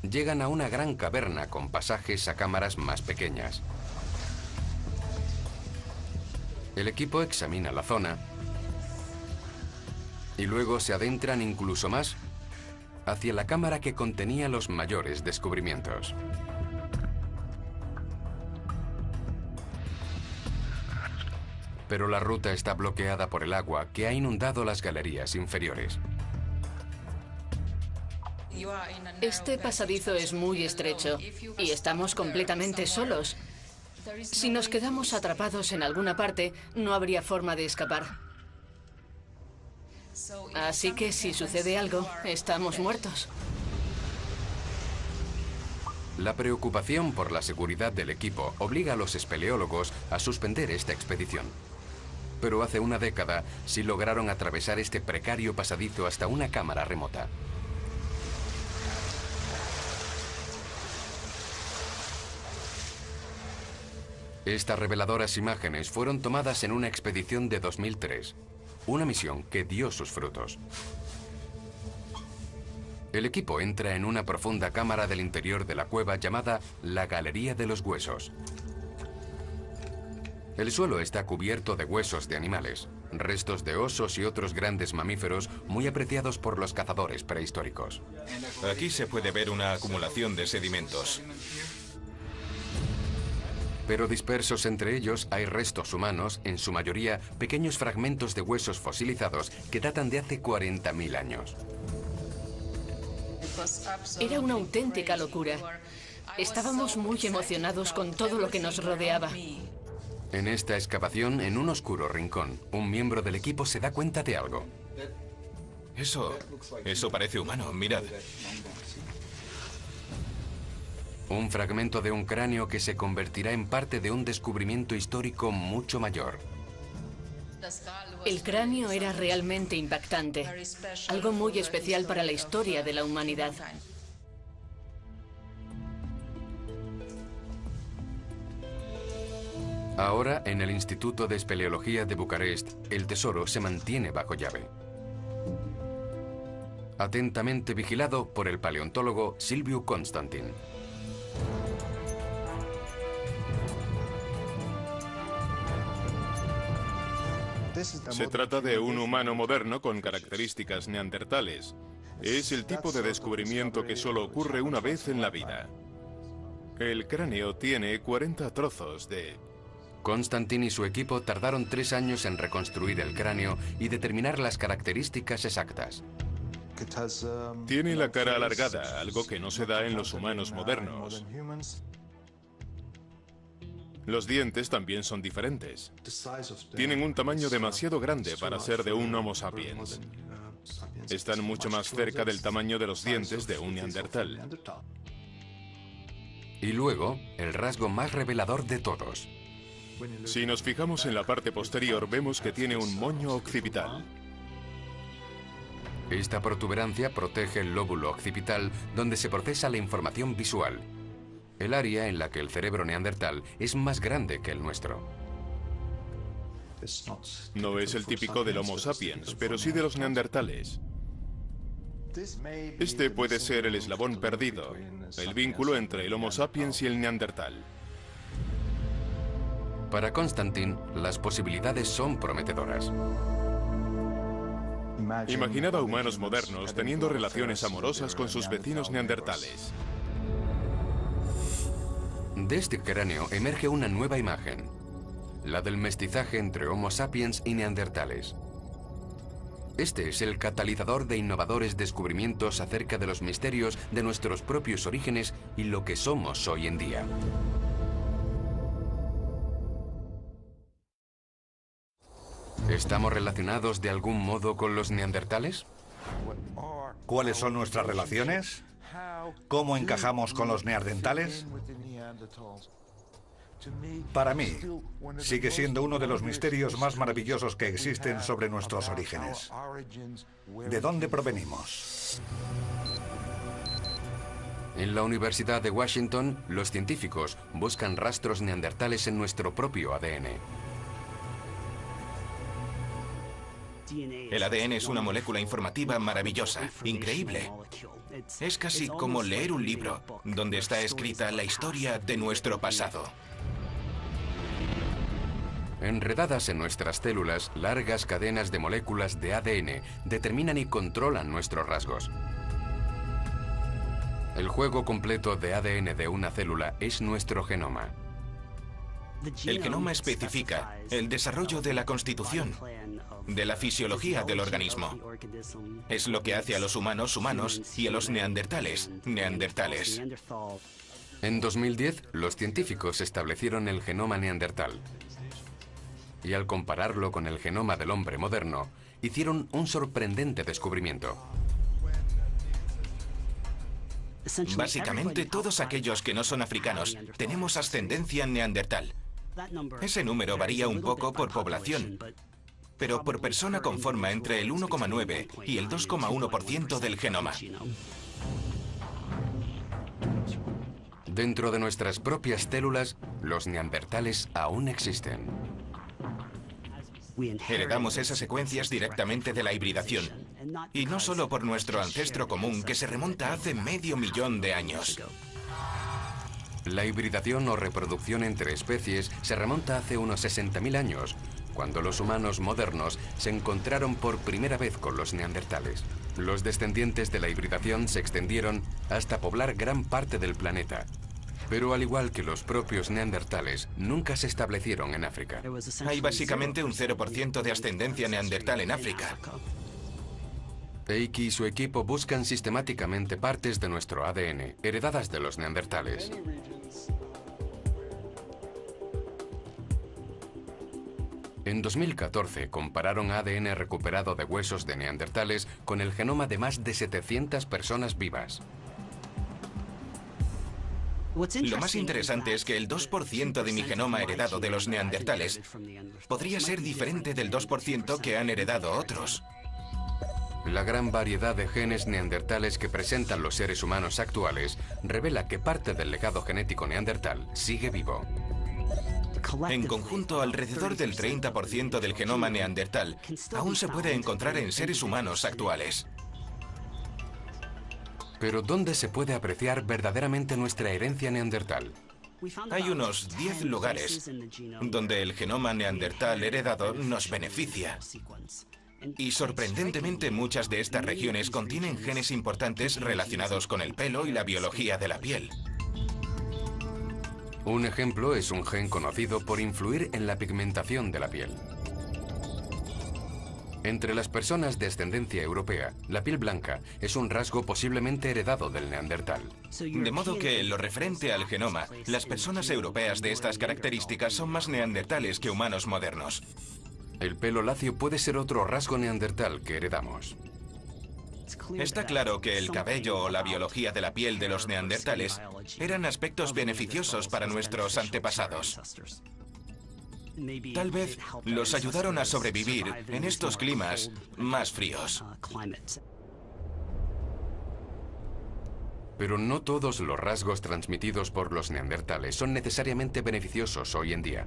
llegan a una gran caverna con pasajes a cámaras más pequeñas. El equipo examina la zona y luego se adentran incluso más hacia la cámara que contenía los mayores descubrimientos. Pero la ruta está bloqueada por el agua que ha inundado las galerías inferiores. Este pasadizo es muy estrecho y estamos completamente solos. Si nos quedamos atrapados en alguna parte, no habría forma de escapar. Así que si sucede algo, estamos muertos. La preocupación por la seguridad del equipo obliga a los espeleólogos a suspender esta expedición. Pero hace una década sí lograron atravesar este precario pasadizo hasta una cámara remota. Estas reveladoras imágenes fueron tomadas en una expedición de 2003, una misión que dio sus frutos. El equipo entra en una profunda cámara del interior de la cueva llamada la Galería de los Huesos. El suelo está cubierto de huesos de animales, restos de osos y otros grandes mamíferos muy apreciados por los cazadores prehistóricos. Aquí se puede ver una acumulación de sedimentos. Pero dispersos entre ellos hay restos humanos, en su mayoría pequeños fragmentos de huesos fosilizados que datan de hace 40.000 años. Era una auténtica locura. Estábamos muy emocionados con todo lo que nos rodeaba. En esta excavación, en un oscuro rincón, un miembro del equipo se da cuenta de algo. Eso parece humano, mirad. Un fragmento de un cráneo que se convertirá en parte de un descubrimiento histórico mucho mayor. El cráneo era realmente impactante, algo muy especial para la historia de la humanidad. Ahora, en el Instituto de Espeleología de Bucarest, el tesoro se mantiene bajo llave. Atentamente vigilado por el paleontólogo Silviu Constantin. Se trata de un humano moderno con características neandertales. Es el tipo de descubrimiento que solo ocurre una vez en la vida. El cráneo tiene 40 trozos de... Constantin y su equipo tardaron 3 años en reconstruir el cráneo y determinar las características exactas. Tiene la cara alargada, algo que no se da en los humanos modernos. Los dientes también son diferentes. Tienen un tamaño demasiado grande para ser de un Homo sapiens. Están mucho más cerca del tamaño de los dientes de un neandertal. Y luego, el rasgo más revelador de todos. Si nos fijamos en la parte posterior, vemos que tiene un moño occipital. Esta protuberancia protege el lóbulo occipital, donde se procesa la información visual. El área en la que el cerebro neandertal es más grande que el nuestro. No es el típico del Homo sapiens, pero sí de los neandertales. Este puede ser el eslabón perdido, el vínculo entre el Homo sapiens y el neandertal. Para Constantin, las posibilidades son prometedoras. Imaginad a humanos modernos teniendo relaciones amorosas con sus vecinos neandertales. De este cráneo emerge una nueva imagen, la del mestizaje entre Homo sapiens y neandertales. Este es el catalizador de innovadores descubrimientos acerca de los misterios de nuestros propios orígenes y lo que somos hoy en día. ¿Estamos relacionados de algún modo con los neandertales? ¿Cuáles son nuestras relaciones? ¿Cómo encajamos con los neandertales? Para mí, sigue siendo uno de los misterios más maravillosos que existen sobre nuestros orígenes. ¿De dónde provenimos? En la Universidad de Washington, los científicos buscan rastros neandertales en nuestro propio ADN. El ADN es una molécula informativa maravillosa, increíble. Es casi como leer un libro, donde está escrita la historia de nuestro pasado. Enredadas en nuestras células, largas cadenas de moléculas de ADN determinan y controlan nuestros rasgos. El juego completo de ADN de una célula es nuestro genoma. El genoma especifica el desarrollo de la constitución, de la fisiología del organismo. Es lo que hace a los humanos humanos y a los neandertales neandertales. En 2010, los científicos establecieron el genoma neandertal. Y al compararlo con el genoma del hombre moderno, hicieron un sorprendente descubrimiento. Básicamente, todos aquellos que no son africanos tenemos ascendencia neandertal. Ese número varía un poco por población, pero por persona conforma entre el 1,9 y el 2,1% del genoma. Dentro de nuestras propias células, los neandertales aún existen. Heredamos esas secuencias directamente de la hibridación. Y no solo por nuestro ancestro común, que se remonta hace medio millón de años. La hibridación o reproducción entre especies se remonta hace unos 60.000 años, cuando los humanos modernos se encontraron por primera vez con los neandertales. Los descendientes de la hibridación se extendieron hasta poblar gran parte del planeta. Pero al igual que los propios neandertales, nunca se establecieron en África. Hay básicamente un 0% de ascendencia neandertal en África. Eiki y su equipo buscan sistemáticamente partes de nuestro ADN, heredadas de los neandertales. En 2014 compararon ADN recuperado de huesos de neandertales con el genoma de más de 700 personas vivas. Lo más interesante es que el 2% de mi genoma heredado de los neandertales podría ser diferente del 2% que han heredado otros. La gran variedad de genes neandertales que presentan los seres humanos actuales revela que parte del legado genético neandertal sigue vivo. En conjunto, alrededor del 30% del genoma neandertal aún se puede encontrar en seres humanos actuales. Pero ¿dónde se puede apreciar verdaderamente nuestra herencia neandertal? Hay unos 10 lugares donde el genoma neandertal heredado nos beneficia. Y sorprendentemente, muchas de estas regiones contienen genes importantes relacionados con el pelo y la biología de la piel. Un ejemplo es un gen conocido por influir en la pigmentación de la piel. Entre las personas de ascendencia europea, la piel blanca es un rasgo posiblemente heredado del neandertal. De modo que, en lo referente al genoma, las personas europeas de estas características son más neandertales que humanos modernos. El pelo lacio puede ser otro rasgo neandertal que heredamos. Está claro que el cabello o la biología de la piel de los neandertales eran aspectos beneficiosos para nuestros antepasados. Tal vez los ayudaron a sobrevivir en estos climas más fríos. Pero no todos los rasgos transmitidos por los neandertales son necesariamente beneficiosos hoy en día.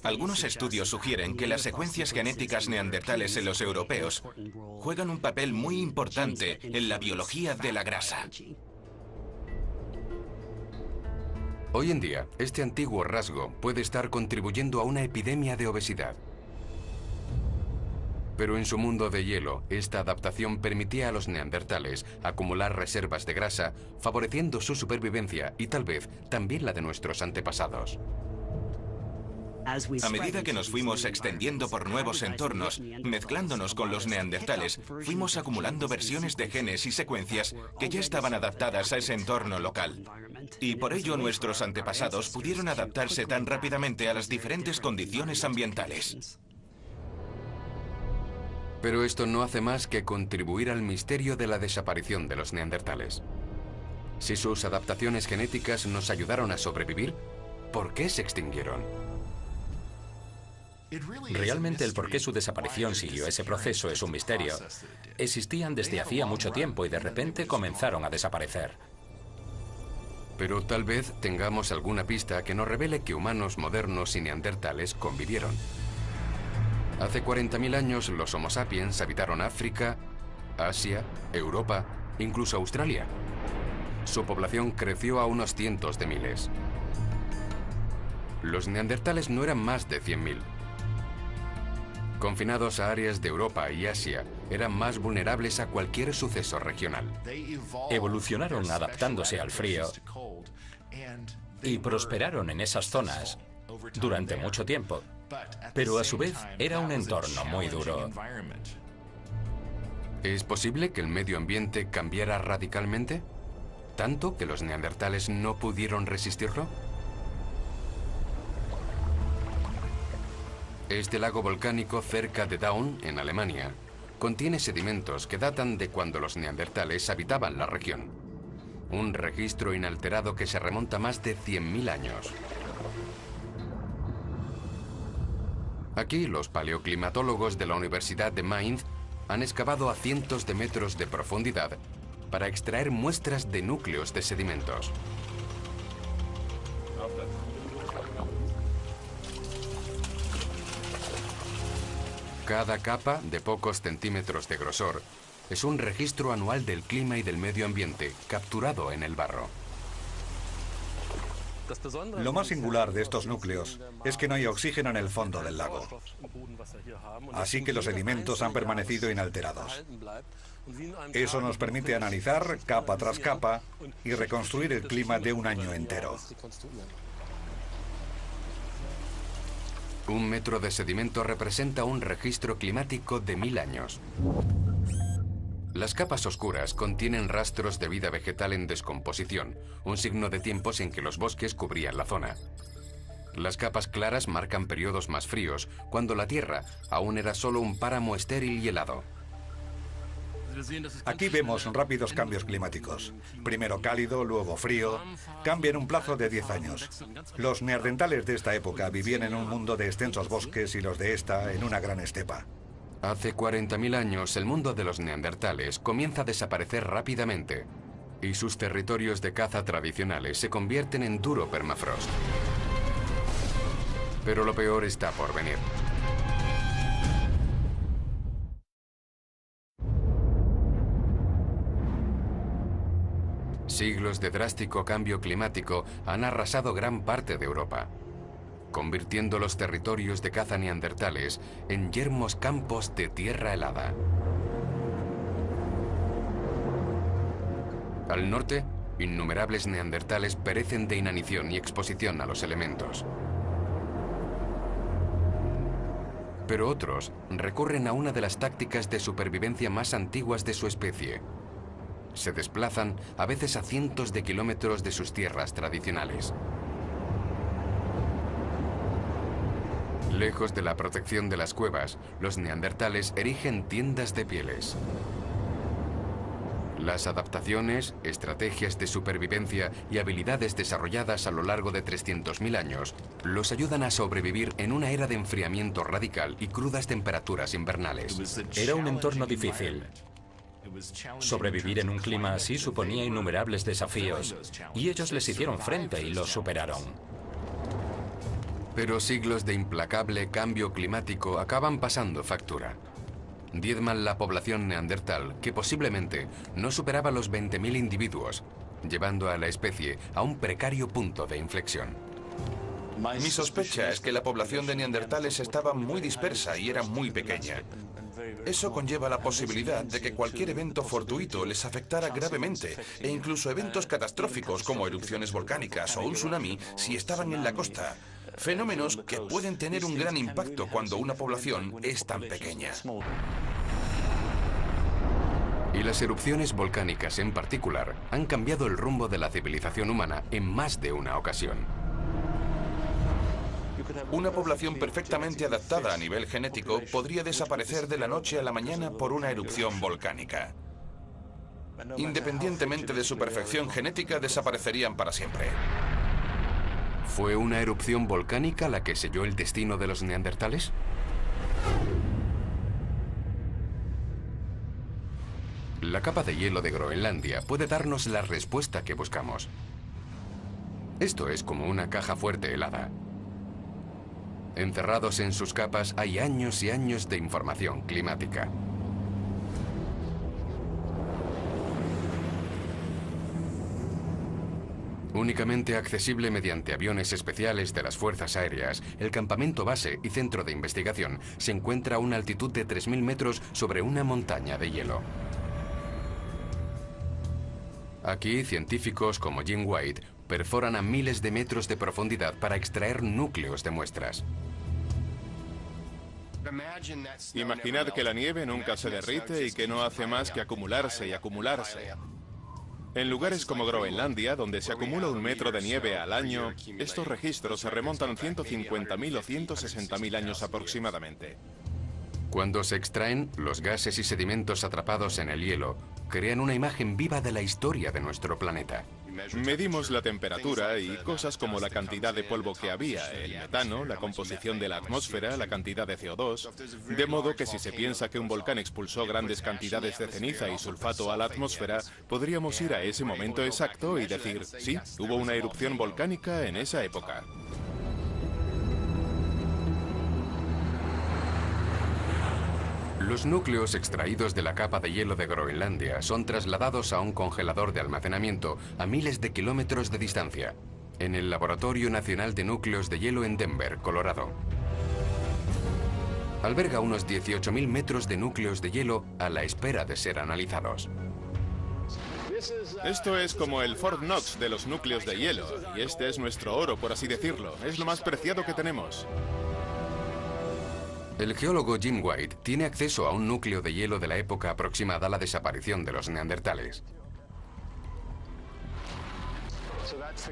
Algunos estudios sugieren que las secuencias genéticas neandertales en los europeos juegan un papel muy importante en la biología de la grasa. Hoy en día, este antiguo rasgo puede estar contribuyendo a una epidemia de obesidad. Pero en su mundo de hielo, esta adaptación permitía a los neandertales acumular reservas de grasa, favoreciendo su supervivencia y tal vez también la de nuestros antepasados. A medida que nos fuimos extendiendo por nuevos entornos, mezclándonos con los neandertales, fuimos acumulando versiones de genes y secuencias que ya estaban adaptadas a ese entorno local. Y por ello nuestros antepasados pudieron adaptarse tan rápidamente a las diferentes condiciones ambientales. Pero esto no hace más que contribuir al misterio de la desaparición de los neandertales. Si sus adaptaciones genéticas nos ayudaron a sobrevivir, ¿por qué se extinguieron? Realmente el por qué su desaparición siguió ese proceso es un misterio. Existían desde hacía mucho tiempo y de repente comenzaron a desaparecer. Pero tal vez tengamos alguna pista que nos revele que humanos modernos y neandertales convivieron. Hace 40.000 años los Homo sapiens habitaron África, Asia, Europa, incluso Australia. Su población creció a unos cientos de miles. Los neandertales no eran más de 100.000. Confinados a áreas de Europa y Asia, eran más vulnerables a cualquier suceso regional. Evolucionaron adaptándose al frío y prosperaron en esas zonas durante mucho tiempo, pero a su vez era un entorno muy duro. ¿Es posible que el medio ambiente cambiara radicalmente? ¿Tanto que los neandertales no pudieron resistirlo? Este lago volcánico cerca de Daun, en Alemania, contiene sedimentos que datan de cuando los neandertales habitaban la región. Un registro inalterado que se remonta más de 100.000 años. Aquí, los paleoclimatólogos de la Universidad de Mainz han excavado a cientos de metros de profundidad para extraer muestras de núcleos de sedimentos. Cada capa, de pocos centímetros de grosor, es un registro anual del clima y del medio ambiente, capturado en el barro. Lo más singular de estos núcleos es que no hay oxígeno en el fondo del lago. Así que los sedimentos han permanecido inalterados. Eso nos permite analizar capa tras capa y reconstruir el clima de un año entero. 1 metro de sedimento representa un registro climático de 1000 años. Las capas oscuras contienen rastros de vida vegetal en descomposición, un signo de tiempos en que los bosques cubrían la zona. Las capas claras marcan periodos más fríos, cuando la Tierra aún era solo un páramo estéril y helado. Aquí vemos rápidos cambios climáticos. Primero cálido, luego frío. Cambia en un plazo de 10 años. Los neandertales de esta época vivían en un mundo de extensos bosques y los de esta en una gran estepa. Hace 40.000 años, el mundo de los neandertales comienza a desaparecer rápidamente y sus territorios de caza tradicionales se convierten en duro permafrost. Pero lo peor está por venir. Siglos de drástico cambio climático han arrasado gran parte de Europa, convirtiendo los territorios de caza neandertales en yermos campos de tierra helada. Al norte, innumerables neandertales perecen de inanición y exposición a los elementos. Pero otros recurren a una de las tácticas de supervivencia más antiguas de su especie. Se desplazan a veces a cientos de kilómetros de sus tierras tradicionales. Lejos de la protección de las cuevas, los neandertales erigen tiendas de pieles. Las adaptaciones, estrategias de supervivencia y habilidades desarrolladas a lo largo de 300.000 años los ayudan a sobrevivir en una era de enfriamiento radical y crudas temperaturas invernales. Era un entorno difícil. Sobrevivir en un clima así suponía innumerables desafíos, y ellos les hicieron frente y los superaron. Pero siglos de implacable cambio climático acaban pasando factura. Diezman la población neandertal, que posiblemente no superaba los 20.000 individuos, llevando a la especie a un precario punto de inflexión. Mi sospecha es que la población de neandertales estaba muy dispersa y era muy pequeña. Eso conlleva la posibilidad de que cualquier evento fortuito les afectara gravemente, e incluso eventos catastróficos como erupciones volcánicas o un tsunami si estaban en la costa. Fenómenos que pueden tener un gran impacto cuando una población es tan pequeña. Y las erupciones volcánicas en particular han cambiado el rumbo de la civilización humana en más de una ocasión. Una población perfectamente adaptada a nivel genético podría desaparecer de la noche a la mañana por una erupción volcánica. Independientemente de su perfección genética, desaparecerían para siempre. ¿Fue una erupción volcánica la que selló el destino de los neandertales? La capa de hielo de Groenlandia puede darnos la respuesta que buscamos. Esto es como una caja fuerte helada. Encerrados en sus capas hay años y años de información climática. Únicamente accesible mediante aviones especiales de las fuerzas aéreas, el campamento base y centro de investigación se encuentra a una altitud de 3.000 metros sobre una montaña de hielo. Aquí, científicos como Jim White perforan a miles de metros de profundidad para extraer núcleos de muestras. Imaginad que la nieve nunca se derrite y que no hace más que acumularse y acumularse. En lugares como Groenlandia, donde se acumula 1 metro de nieve al año, estos registros se remontan 150.000 o 160.000 años aproximadamente. Cuando se extraen, los gases y sedimentos atrapados en el hielo crean una imagen viva de la historia de nuestro planeta. Medimos la temperatura y cosas como la cantidad de polvo que había, el metano, la composición de la atmósfera, la cantidad de CO2, de modo que si se piensa que un volcán expulsó grandes cantidades de ceniza y sulfato a la atmósfera, podríamos ir a ese momento exacto y decir, sí, hubo una erupción volcánica en esa época. Los núcleos extraídos de la capa de hielo de Groenlandia son trasladados a un congelador de almacenamiento a miles de kilómetros de distancia, en el Laboratorio Nacional de Núcleos de Hielo en Denver, Colorado. Alberga unos 18.000 metros de núcleos de hielo a la espera de ser analizados. Esto es como el Fort Knox de los núcleos de hielo, y este es nuestro oro, por así decirlo. Es lo más preciado que tenemos. El geólogo Jim White tiene acceso a un núcleo de hielo de la época aproximada a la desaparición de los neandertales.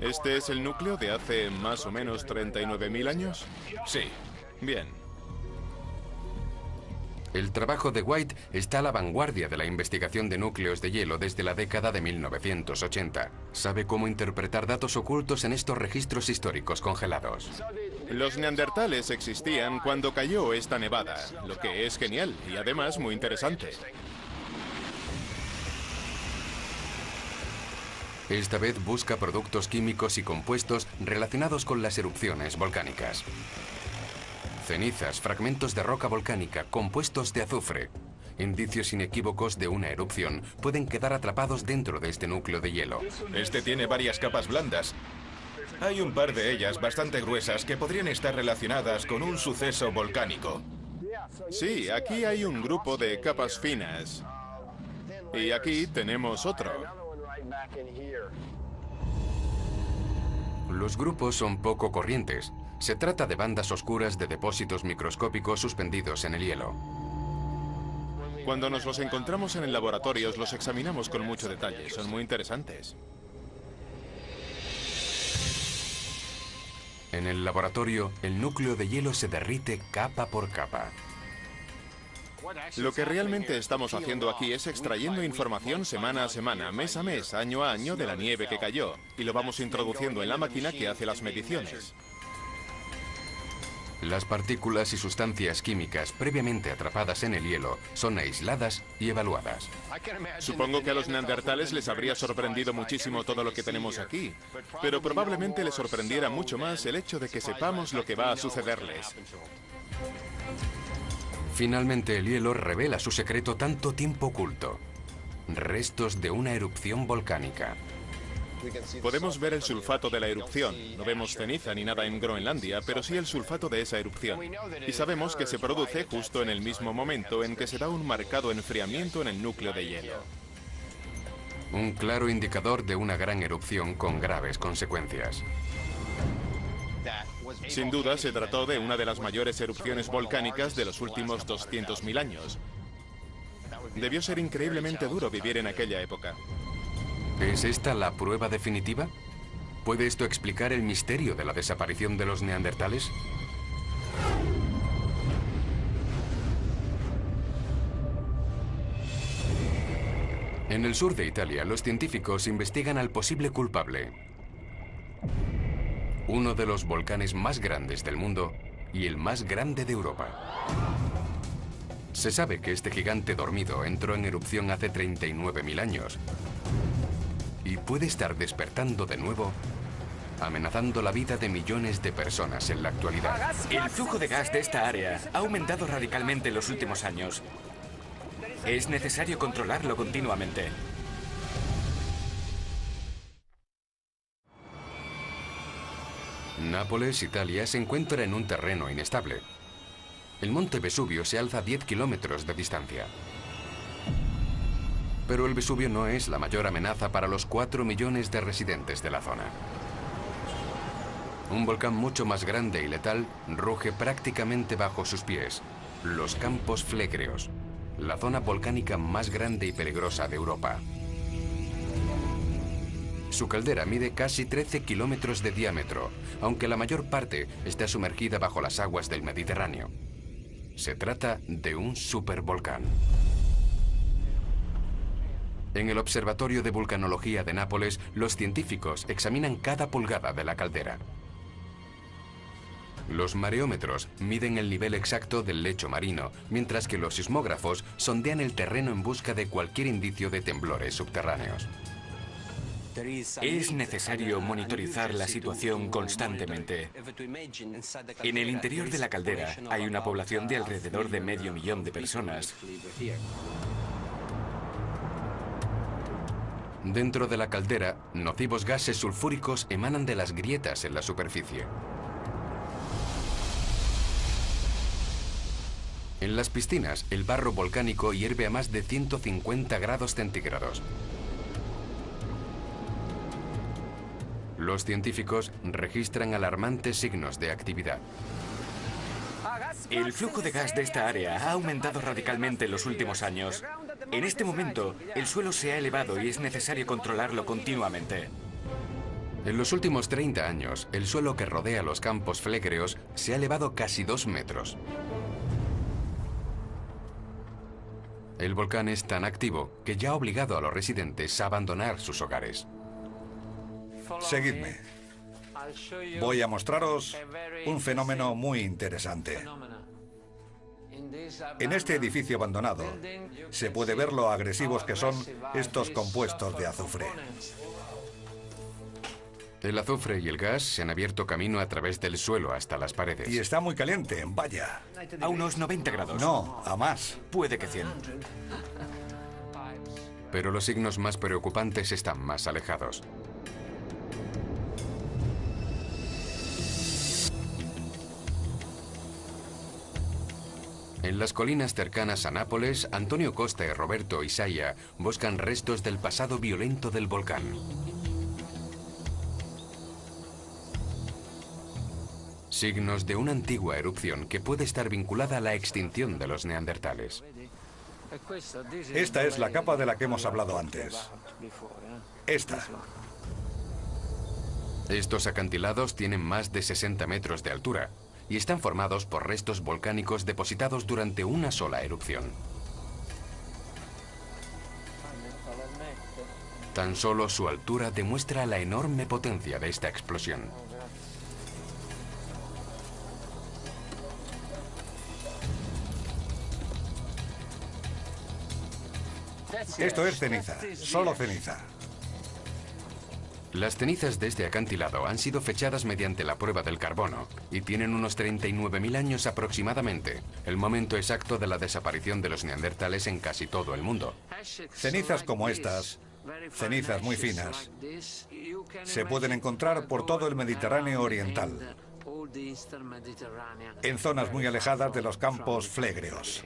¿Este es el núcleo de hace más o menos 39.000 años? Sí. Bien. El trabajo de White está a la vanguardia de la investigación de núcleos de hielo desde la década de 1980. Sabe cómo interpretar datos ocultos en estos registros históricos congelados. Los neandertales existían cuando cayó esta nevada, lo que es genial y además muy interesante. Esta vez busca productos químicos y compuestos relacionados con las erupciones volcánicas. Cenizas, fragmentos de roca volcánica, compuestos de azufre. Indicios inequívocos de una erupción pueden quedar atrapados dentro de este núcleo de hielo. Este tiene varias capas blandas. Hay un par de ellas bastante gruesas que podrían estar relacionadas con un suceso volcánico. Sí, aquí hay un grupo de capas finas. Y aquí tenemos otro. Los grupos son poco corrientes. Se trata de bandas oscuras de depósitos microscópicos suspendidos en el hielo. Cuando nos los encontramos en el laboratorio, los examinamos con mucho detalle. Son muy interesantes. En el laboratorio, el núcleo de hielo se derrite capa por capa. Lo que realmente estamos haciendo aquí es extrayendo información semana a semana, mes a mes, año a año de la nieve que cayó, y lo vamos introduciendo en la máquina que hace las mediciones. Las partículas y sustancias químicas previamente atrapadas en el hielo son aisladas y evaluadas. Supongo que a los neandertales les habría sorprendido muchísimo todo lo que tenemos aquí, pero probablemente les sorprendiera mucho más el hecho de que sepamos lo que va a sucederles. Finalmente el hielo revela su secreto tanto tiempo oculto. Restos de una erupción volcánica. Podemos ver el sulfato de la erupción. No vemos ceniza ni nada en Groenlandia, pero sí el sulfato de esa erupción. Y sabemos que se produce justo en el mismo momento en que se da un marcado enfriamiento en el núcleo de hielo. Un claro indicador de una gran erupción con graves consecuencias. Sin duda se trató de una de las mayores erupciones volcánicas de los últimos 200.000 años. Debió ser increíblemente duro vivir en aquella época. ¿Es esta la prueba definitiva? ¿Puede esto explicar el misterio de la desaparición de los neandertales? En el sur de Italia, los científicos investigan al posible culpable. Uno de los volcanes más grandes del mundo y el más grande de Europa. Se sabe que este gigante dormido entró en erupción hace 39.000 años. Y puede estar despertando de nuevo, amenazando la vida de millones de personas en la actualidad. El flujo de gas de esta área ha aumentado radicalmente en los últimos años. Es necesario controlarlo continuamente. Nápoles, Italia, se encuentra en un terreno inestable. El monte Vesubio se alza a 10 kilómetros de distancia. Pero el Vesubio no es la mayor amenaza para los 4 millones de residentes de la zona. Un volcán mucho más grande y letal ruge prácticamente bajo sus pies, los Campos Flegreos, la zona volcánica más grande y peligrosa de Europa. Su caldera mide casi 13 kilómetros de diámetro, aunque la mayor parte está sumergida bajo las aguas del Mediterráneo. Se trata de un supervolcán. En el Observatorio de Vulcanología de Nápoles, los científicos examinan cada pulgada de la caldera. Los mareómetros miden el nivel exacto del lecho marino, mientras que los sismógrafos sondean el terreno en busca de cualquier indicio de temblores subterráneos. Es necesario monitorizar la situación constantemente. En el interior de la caldera hay una población de alrededor de 500.000 de personas. Dentro de la caldera, nocivos gases sulfúricos emanan de las grietas en la superficie. En las piscinas, el barro volcánico hierve a más de 150 grados centígrados. Los científicos registran alarmantes signos de actividad. El flujo de gas de esta área ha aumentado radicalmente en los últimos años. En este momento, el suelo se ha elevado y es necesario controlarlo continuamente. En los últimos 30 años, el suelo que rodea los campos flégreos se ha elevado casi 2 metros. El volcán es tan activo que ya ha obligado a los residentes a abandonar sus hogares. Seguidme. Voy a mostraros un fenómeno muy interesante. En este edificio abandonado se puede ver lo agresivos que son estos compuestos de azufre. El azufre y el gas se han abierto camino a través del suelo hasta las paredes. Y está muy caliente, vaya. A unos 90 grados. No, a más. Puede que 100. Pero los signos más preocupantes están más alejados. En las colinas cercanas a Nápoles, Antonio Costa y Roberto Isaya buscan restos del pasado violento del volcán. Signos de una antigua erupción que puede estar vinculada a la extinción de los neandertales. Esta es la capa de la que hemos hablado antes. Esta. Estos acantilados tienen más de 60 metros de altura y están formados por restos volcánicos depositados durante una sola erupción. Tan solo su altura demuestra la enorme potencia de esta explosión. Esto es ceniza, solo ceniza. Las cenizas de este acantilado han sido fechadas mediante la prueba del carbono y tienen unos 39.000 años aproximadamente, el momento exacto de la desaparición de los neandertales en casi todo el mundo. Cenizas como estas, cenizas muy finas, se pueden encontrar por todo el Mediterráneo oriental, en zonas muy alejadas de los campos flégreos.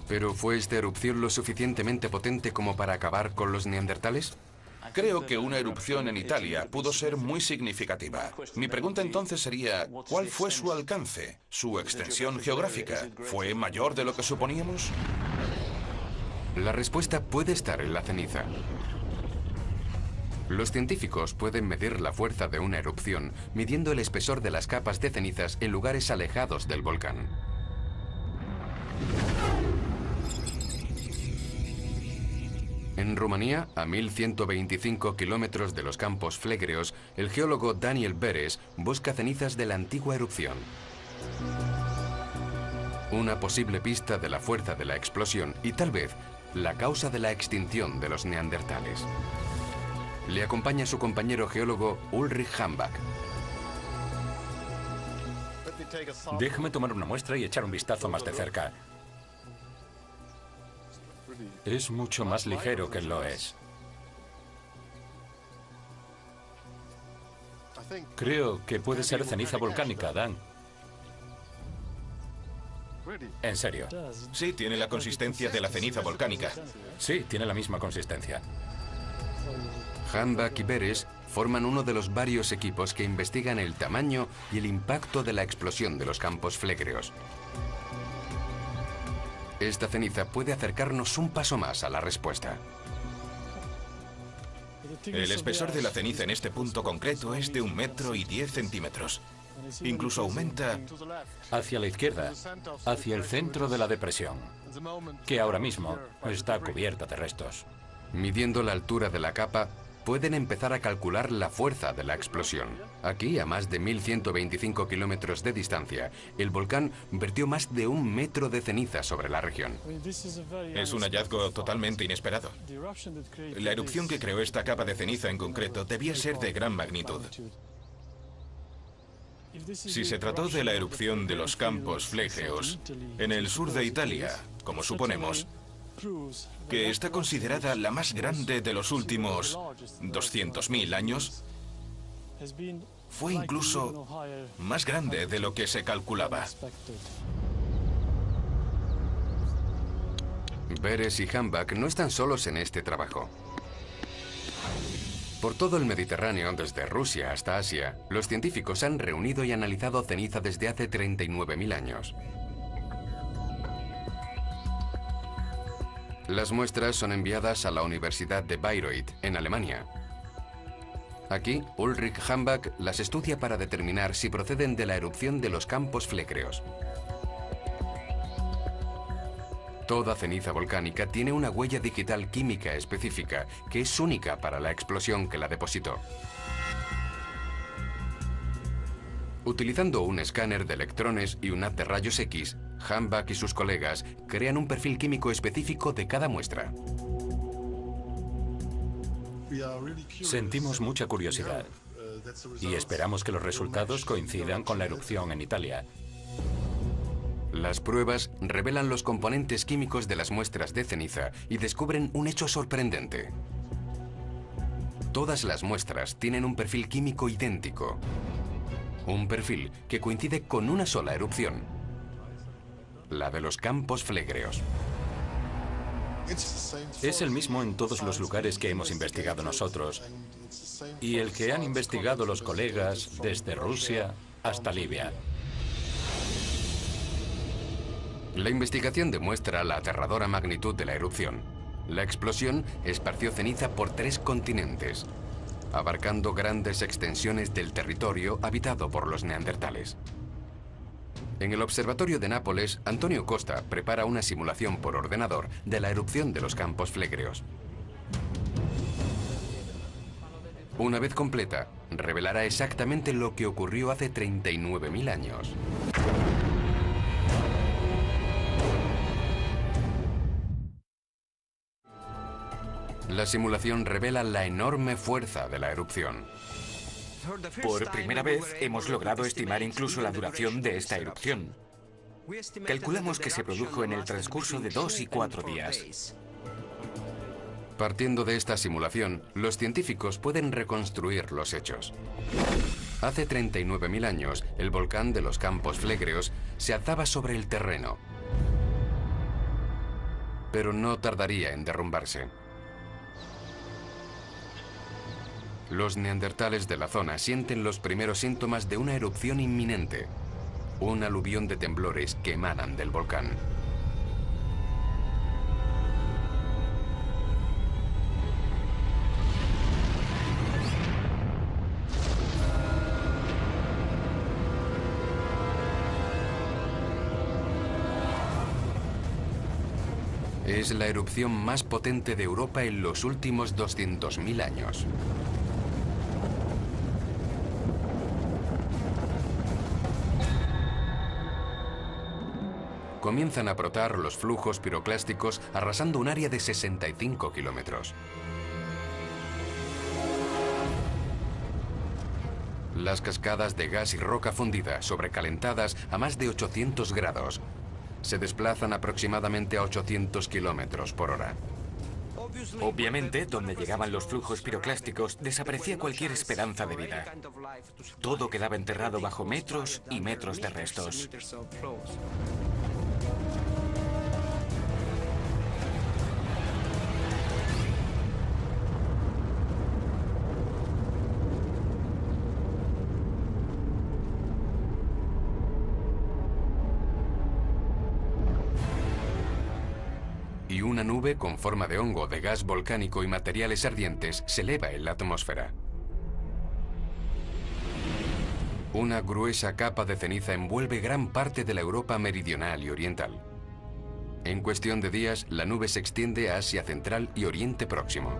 ¿Pero fue esta erupción lo suficientemente potente como para acabar con los neandertales? Creo que una erupción en Italia pudo ser muy significativa. Mi pregunta entonces sería, ¿cuál fue su alcance? ¿Su extensión geográfica? ¿Fue mayor de lo que suponíamos? La respuesta puede estar en la ceniza. Los científicos pueden medir la fuerza de una erupción midiendo el espesor de las capas de cenizas en lugares alejados del volcán. En Rumanía, a 1.125 kilómetros de los campos flégreos, el geólogo Daniel Beres busca cenizas de la antigua erupción. Una posible pista de la fuerza de la explosión y tal vez la causa de la extinción de los neandertales. Le acompaña su compañero geólogo Ulrich Hambach. Déjame tomar una muestra y echar un vistazo más de cerca. Es mucho más ligero que lo es. Creo que puede ser ceniza volcánica, Dan. En serio. Sí, tiene la consistencia de la ceniza volcánica. Sí, tiene la misma consistencia. Hambach y Beres forman uno de los varios equipos que investigan el tamaño y el impacto de la explosión de los campos flégreos. Esta ceniza puede acercarnos un paso más a la respuesta. El espesor de la ceniza en este punto concreto es de 1,10 metros. Incluso aumenta hacia la izquierda, hacia el centro de la depresión, que ahora mismo está cubierta de restos. Midiendo la altura de la capa, pueden empezar a calcular la fuerza de la explosión. Aquí, a más de 1.125 kilómetros de distancia, el volcán vertió más de 1 metro de ceniza sobre la región. Es un hallazgo totalmente inesperado. La erupción que creó esta capa de ceniza en concreto debía ser de gran magnitud. Si se trató de la erupción de los Campos Flegreos en el sur de Italia, como suponemos, que está considerada la más grande de los últimos 200.000 años, fue incluso más grande de lo que se calculaba. Beres y Hambach no están solos en este trabajo. Por todo el Mediterráneo, desde Rusia hasta Asia, los científicos han reunido y analizado ceniza desde hace 39.000 años. Las muestras son enviadas a la Universidad de Bayreuth, en Alemania. Aquí, Ulrich Hambach las estudia para determinar si proceden de la erupción de los Campos Flegreos. Toda ceniza volcánica tiene una huella digital química específica que es única para la explosión que la depositó. Utilizando un escáner de electrones y un haz de rayos X, Hambach y sus colegas crean un perfil químico específico de cada muestra. Sentimos mucha curiosidad y esperamos que los resultados coincidan con la erupción en Italia. Las pruebas revelan los componentes químicos de las muestras de ceniza y descubren un hecho sorprendente. Todas las muestras tienen un perfil químico idéntico. Un perfil que coincide con una sola erupción, la de los Campos Flegreos. Es el mismo en todos los lugares que hemos investigado nosotros y el que han investigado los colegas desde Rusia hasta Libia. La investigación demuestra la aterradora magnitud de la erupción. La explosión esparció ceniza por 3 continentes, abarcando grandes extensiones del territorio habitado por los neandertales. En el Observatorio de Nápoles, Antonio Costa prepara una simulación por ordenador de la erupción de los Campos Flegreos. Una vez completa, revelará exactamente lo que ocurrió hace 39.000 años. La simulación revela la enorme fuerza de la erupción. Por primera vez hemos logrado estimar incluso la duración de esta erupción. Calculamos que se produjo en el transcurso de 2 y 4 días. Partiendo de esta simulación, los científicos pueden reconstruir los hechos. Hace 39.000 años, el volcán de los Campos Flegreos se alzaba sobre el terreno, pero no tardaría en derrumbarse. Los neandertales de la zona sienten los primeros síntomas de una erupción inminente, un aluvión de temblores que emanan del volcán. Es la erupción más potente de Europa en los últimos 200.000 años. Comienzan a brotar los flujos piroclásticos arrasando un área de 65 kilómetros. Las cascadas de gas y roca fundida, sobrecalentadas a más de 800 grados, se desplazan aproximadamente a 800 kilómetros por hora. Obviamente, donde llegaban los flujos piroclásticos, desaparecía cualquier esperanza de vida. Todo quedaba enterrado bajo metros y metros de restos. y una nube con forma de hongo, de gas volcánico y materiales ardientes se eleva en la atmósfera. Una gruesa capa de ceniza envuelve gran parte de la Europa meridional y oriental. En cuestión de días, la nube se extiende a Asia Central y Oriente Próximo.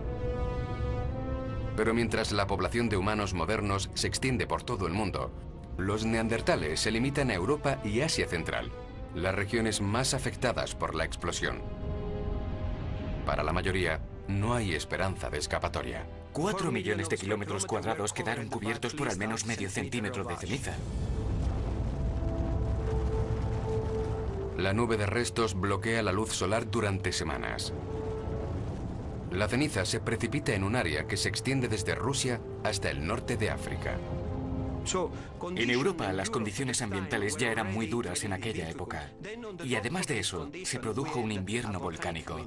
Pero mientras la población de humanos modernos se extiende por todo el mundo, los neandertales se limitan a Europa y Asia Central, las regiones más afectadas por la explosión. Para la mayoría, no hay esperanza de escapatoria. 4 millones de kilómetros cuadrados quedaron cubiertos por al menos medio centímetro de ceniza. La nube de restos bloquea la luz solar durante semanas. La ceniza se precipita en un área que se extiende desde Rusia hasta el norte de África. En Europa, las condiciones ambientales ya eran muy duras en aquella época. Y además de eso, se produjo un invierno volcánico.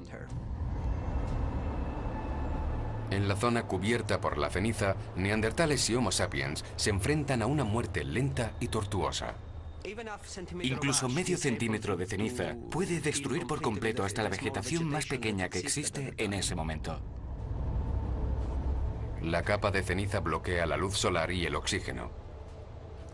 En la zona cubierta por la ceniza, neandertales y Homo sapiens se enfrentan a una muerte lenta y tortuosa. Incluso medio centímetro de ceniza puede destruir por completo hasta la vegetación más pequeña que existe en ese momento. La capa de ceniza bloquea la luz solar y el oxígeno.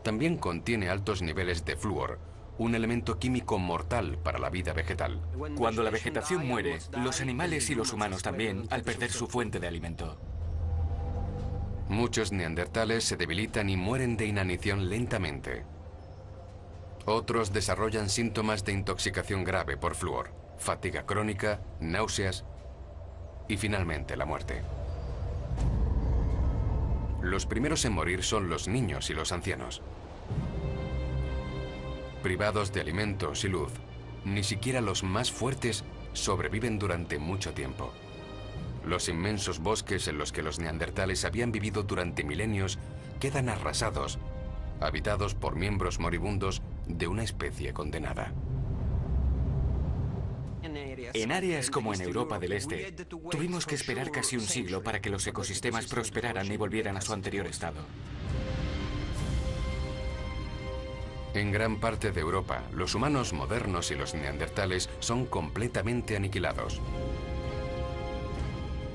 También contiene altos niveles de flúor, un elemento químico mortal para la vida vegetal. Cuando la vegetación muere, los animales y los humanos también, al perder su fuente de alimento. Muchos neandertales se debilitan y mueren de inanición lentamente. Otros desarrollan síntomas de intoxicación grave por flúor, fatiga crónica, náuseas y finalmente la muerte. Los primeros en morir son los niños y los ancianos. Privados de alimentos y luz, ni siquiera los más fuertes sobreviven durante mucho tiempo. Los inmensos bosques en los que los neandertales habían vivido durante milenios quedan arrasados, habitados por miembros moribundos de una especie condenada. En áreas como en Europa del Este, tuvimos que esperar casi un siglo para que los ecosistemas prosperaran y volvieran a su anterior estado. En gran parte de Europa, los humanos modernos y los neandertales son completamente aniquilados.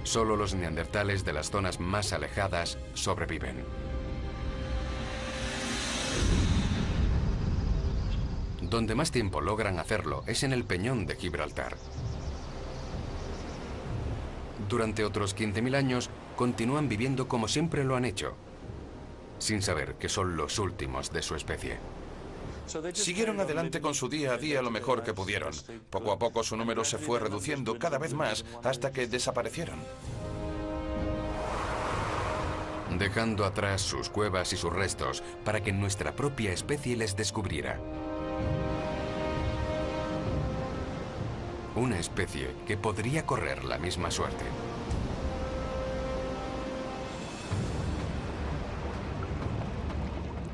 Solo los neandertales de las zonas más alejadas sobreviven. Donde más tiempo logran hacerlo es en el Peñón de Gibraltar. Durante otros 15.000 años continúan viviendo como siempre lo han hecho, sin saber que son los últimos de su especie. Siguieron adelante con su día a día lo mejor que pudieron. Poco a poco su número se fue reduciendo cada vez más hasta que desaparecieron. Dejando atrás sus cuevas y sus restos para que nuestra propia especie les descubriera. Una especie que podría correr la misma suerte.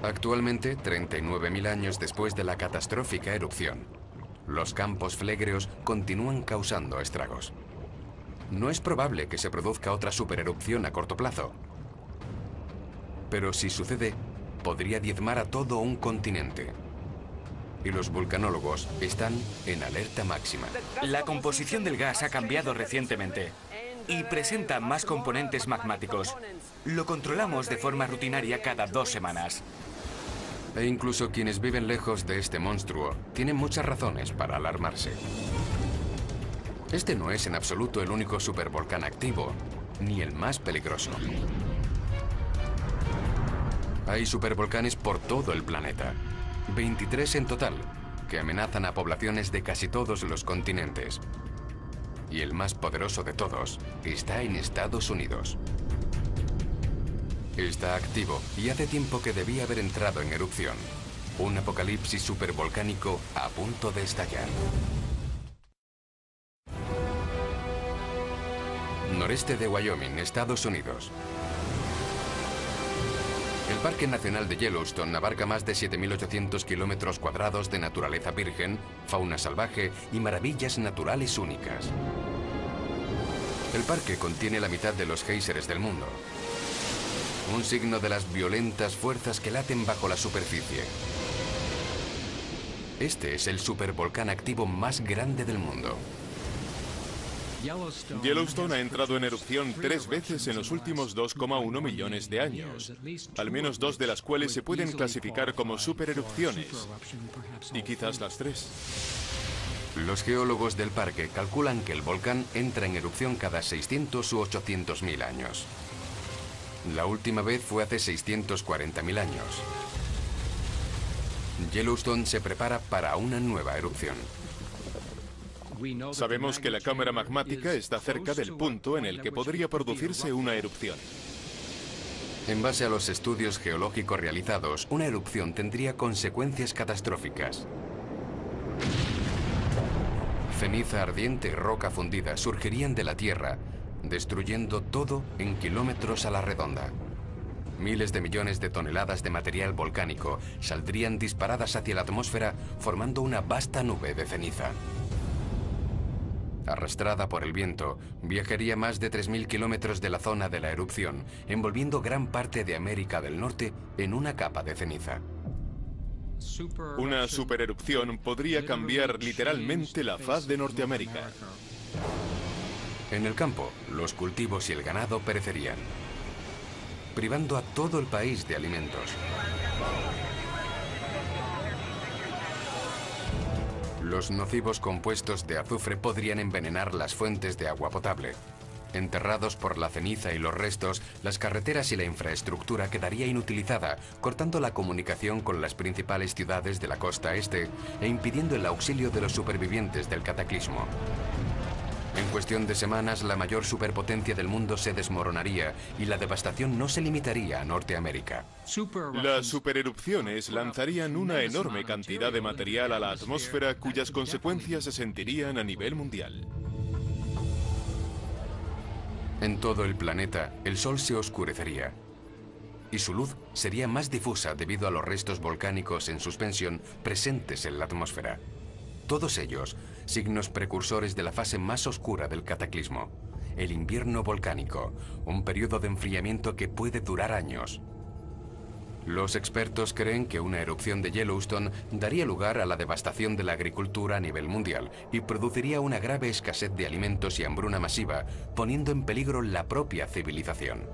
Actualmente, 39.000 años después de la catastrófica erupción, los campos flegreos continúan causando estragos. No es probable que se produzca otra supererupción a corto plazo. Pero si sucede, podría diezmar a todo un continente. Y los vulcanólogos están en alerta máxima. La composición del gas ha cambiado recientemente y presenta más componentes magmáticos. Lo controlamos de forma rutinaria cada 2 semanas. E incluso quienes viven lejos de este monstruo tienen muchas razones para alarmarse. Este no es en absoluto el único supervolcán activo, ni el más peligroso. Hay supervolcanes por todo el planeta, 23 en total, que amenazan a poblaciones de casi todos los continentes. Y el más poderoso de todos está en Estados Unidos. Está activo y hace tiempo que debía haber entrado en erupción. Un apocalipsis supervolcánico a punto de estallar. Noreste de Wyoming, Estados Unidos. El Parque Nacional de Yellowstone abarca más de 7.800 kilómetros cuadrados de naturaleza virgen, fauna salvaje y maravillas naturales únicas. El parque contiene la mitad de los géiseres del mundo. Un signo de las violentas fuerzas que laten bajo la superficie. Este es el supervolcán activo más grande del mundo. Yellowstone ha entrado en erupción 3 veces en los últimos 2,1 millones de años, al menos 2 de las cuales se pueden clasificar como supererupciones, y quizás las 3. Los geólogos del parque calculan que el volcán entra en erupción cada 600 u 800.000 años. La última vez fue hace 640.000 años. Yellowstone se prepara para una nueva erupción. Sabemos que la cámara magmática está cerca del punto en el que podría producirse una erupción. En base a los estudios geológicos realizados, una erupción tendría consecuencias catastróficas. Ceniza ardiente y roca fundida surgirían de la Tierra, destruyendo todo en kilómetros a la redonda. Miles de millones de toneladas de material volcánico saldrían disparadas hacia la atmósfera, formando una vasta nube de ceniza. Arrastrada por el viento, viajaría más de 3.000 kilómetros de la zona de la erupción, envolviendo gran parte de América del Norte en una capa de ceniza. Una supererupción podría cambiar literalmente la faz de Norteamérica. En el campo, los cultivos y el ganado perecerían, privando a todo el país de alimentos. Los nocivos compuestos de azufre podrían envenenar las fuentes de agua potable. Enterrados por la ceniza y los restos, las carreteras y la infraestructura quedaría inutilizada, cortando la comunicación con las principales ciudades de la costa este e impidiendo el auxilio de los supervivientes del cataclismo. En cuestión de semanas, la mayor superpotencia del mundo se desmoronaría y la devastación no se limitaría a Norteamérica. Las supererupciones lanzarían una enorme cantidad de material a la atmósfera cuyas consecuencias se sentirían a nivel mundial. En todo el planeta, el Sol se oscurecería y su luz sería más difusa debido a los restos volcánicos en suspensión presentes en la atmósfera. Todos ellos, signos precursores de la fase más oscura del cataclismo, el invierno volcánico, un periodo de enfriamiento que puede durar años. Los expertos creen que una erupción de Yellowstone daría lugar a la devastación de la agricultura a nivel mundial y produciría una grave escasez de alimentos y hambruna masiva, poniendo en peligro la propia civilización.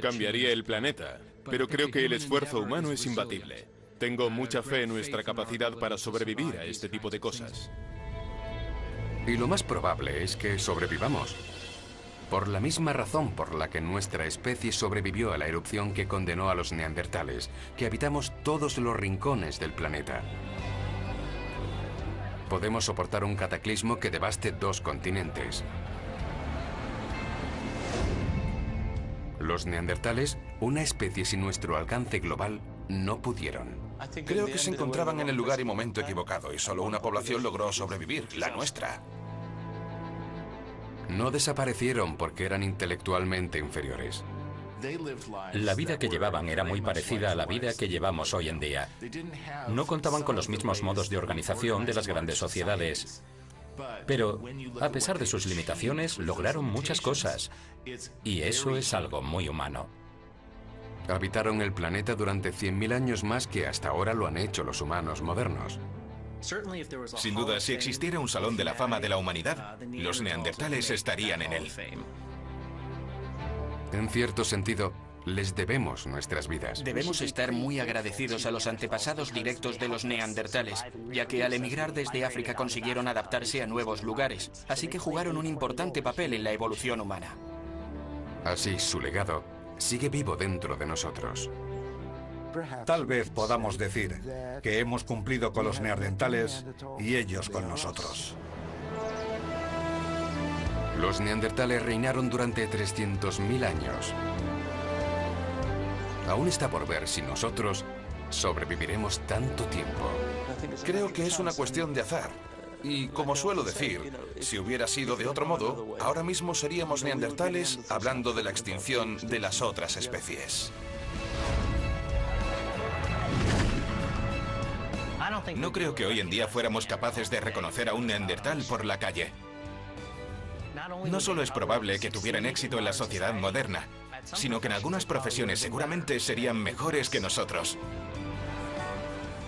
Cambiaría el planeta, pero creo que el esfuerzo humano es imbatible. Tengo mucha fe en nuestra capacidad para sobrevivir a este tipo de cosas. Y lo más probable es que sobrevivamos. Por la misma razón por la que nuestra especie sobrevivió a la erupción que condenó a los neandertales, que habitamos todos los rincones del planeta. Podemos soportar un cataclismo que devaste 2 continentes. Los neandertales, una especie sin nuestro alcance global, no pudieron. Creo que se encontraban en el lugar y momento equivocado y solo una población logró sobrevivir, la nuestra. No desaparecieron porque eran intelectualmente inferiores. La vida que llevaban era muy parecida a la vida que llevamos hoy en día. No contaban con los mismos modos de organización de las grandes sociedades. Pero, a pesar de sus limitaciones, lograron muchas cosas. Y eso es algo muy humano. Habitaron el planeta durante 100.000 años más que hasta ahora lo han hecho los humanos modernos. Sin duda, si existiera un salón de la fama de la humanidad, los neandertales estarían en él. En cierto sentido, les debemos nuestras vidas. Debemos estar muy agradecidos a los antepasados directos de los neandertales, ya que al emigrar desde África consiguieron adaptarse a nuevos lugares, así que jugaron un importante papel en la evolución humana. Así, su legado sigue vivo dentro de nosotros. Tal vez podamos decir que hemos cumplido con los neandertales y ellos con nosotros. Los neandertales reinaron durante 300.000 años. Aún está por ver si nosotros sobreviviremos tanto tiempo. Creo que es una cuestión de azar. Y como suelo decir, si hubiera sido de otro modo, ahora mismo seríamos neandertales hablando de la extinción de las otras especies. No creo que hoy en día fuéramos capaces de reconocer a un neandertal por la calle. No solo es probable que tuvieran éxito en la sociedad moderna, sino que en algunas profesiones seguramente serían mejores que nosotros.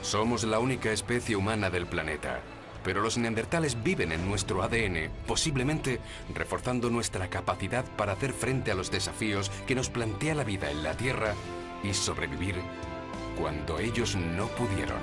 Somos la única especie humana del planeta, Pero los neandertales viven en nuestro ADN, posiblemente reforzando nuestra capacidad para hacer frente a los desafíos que nos plantea la vida en la Tierra y sobrevivir cuando ellos no pudieron.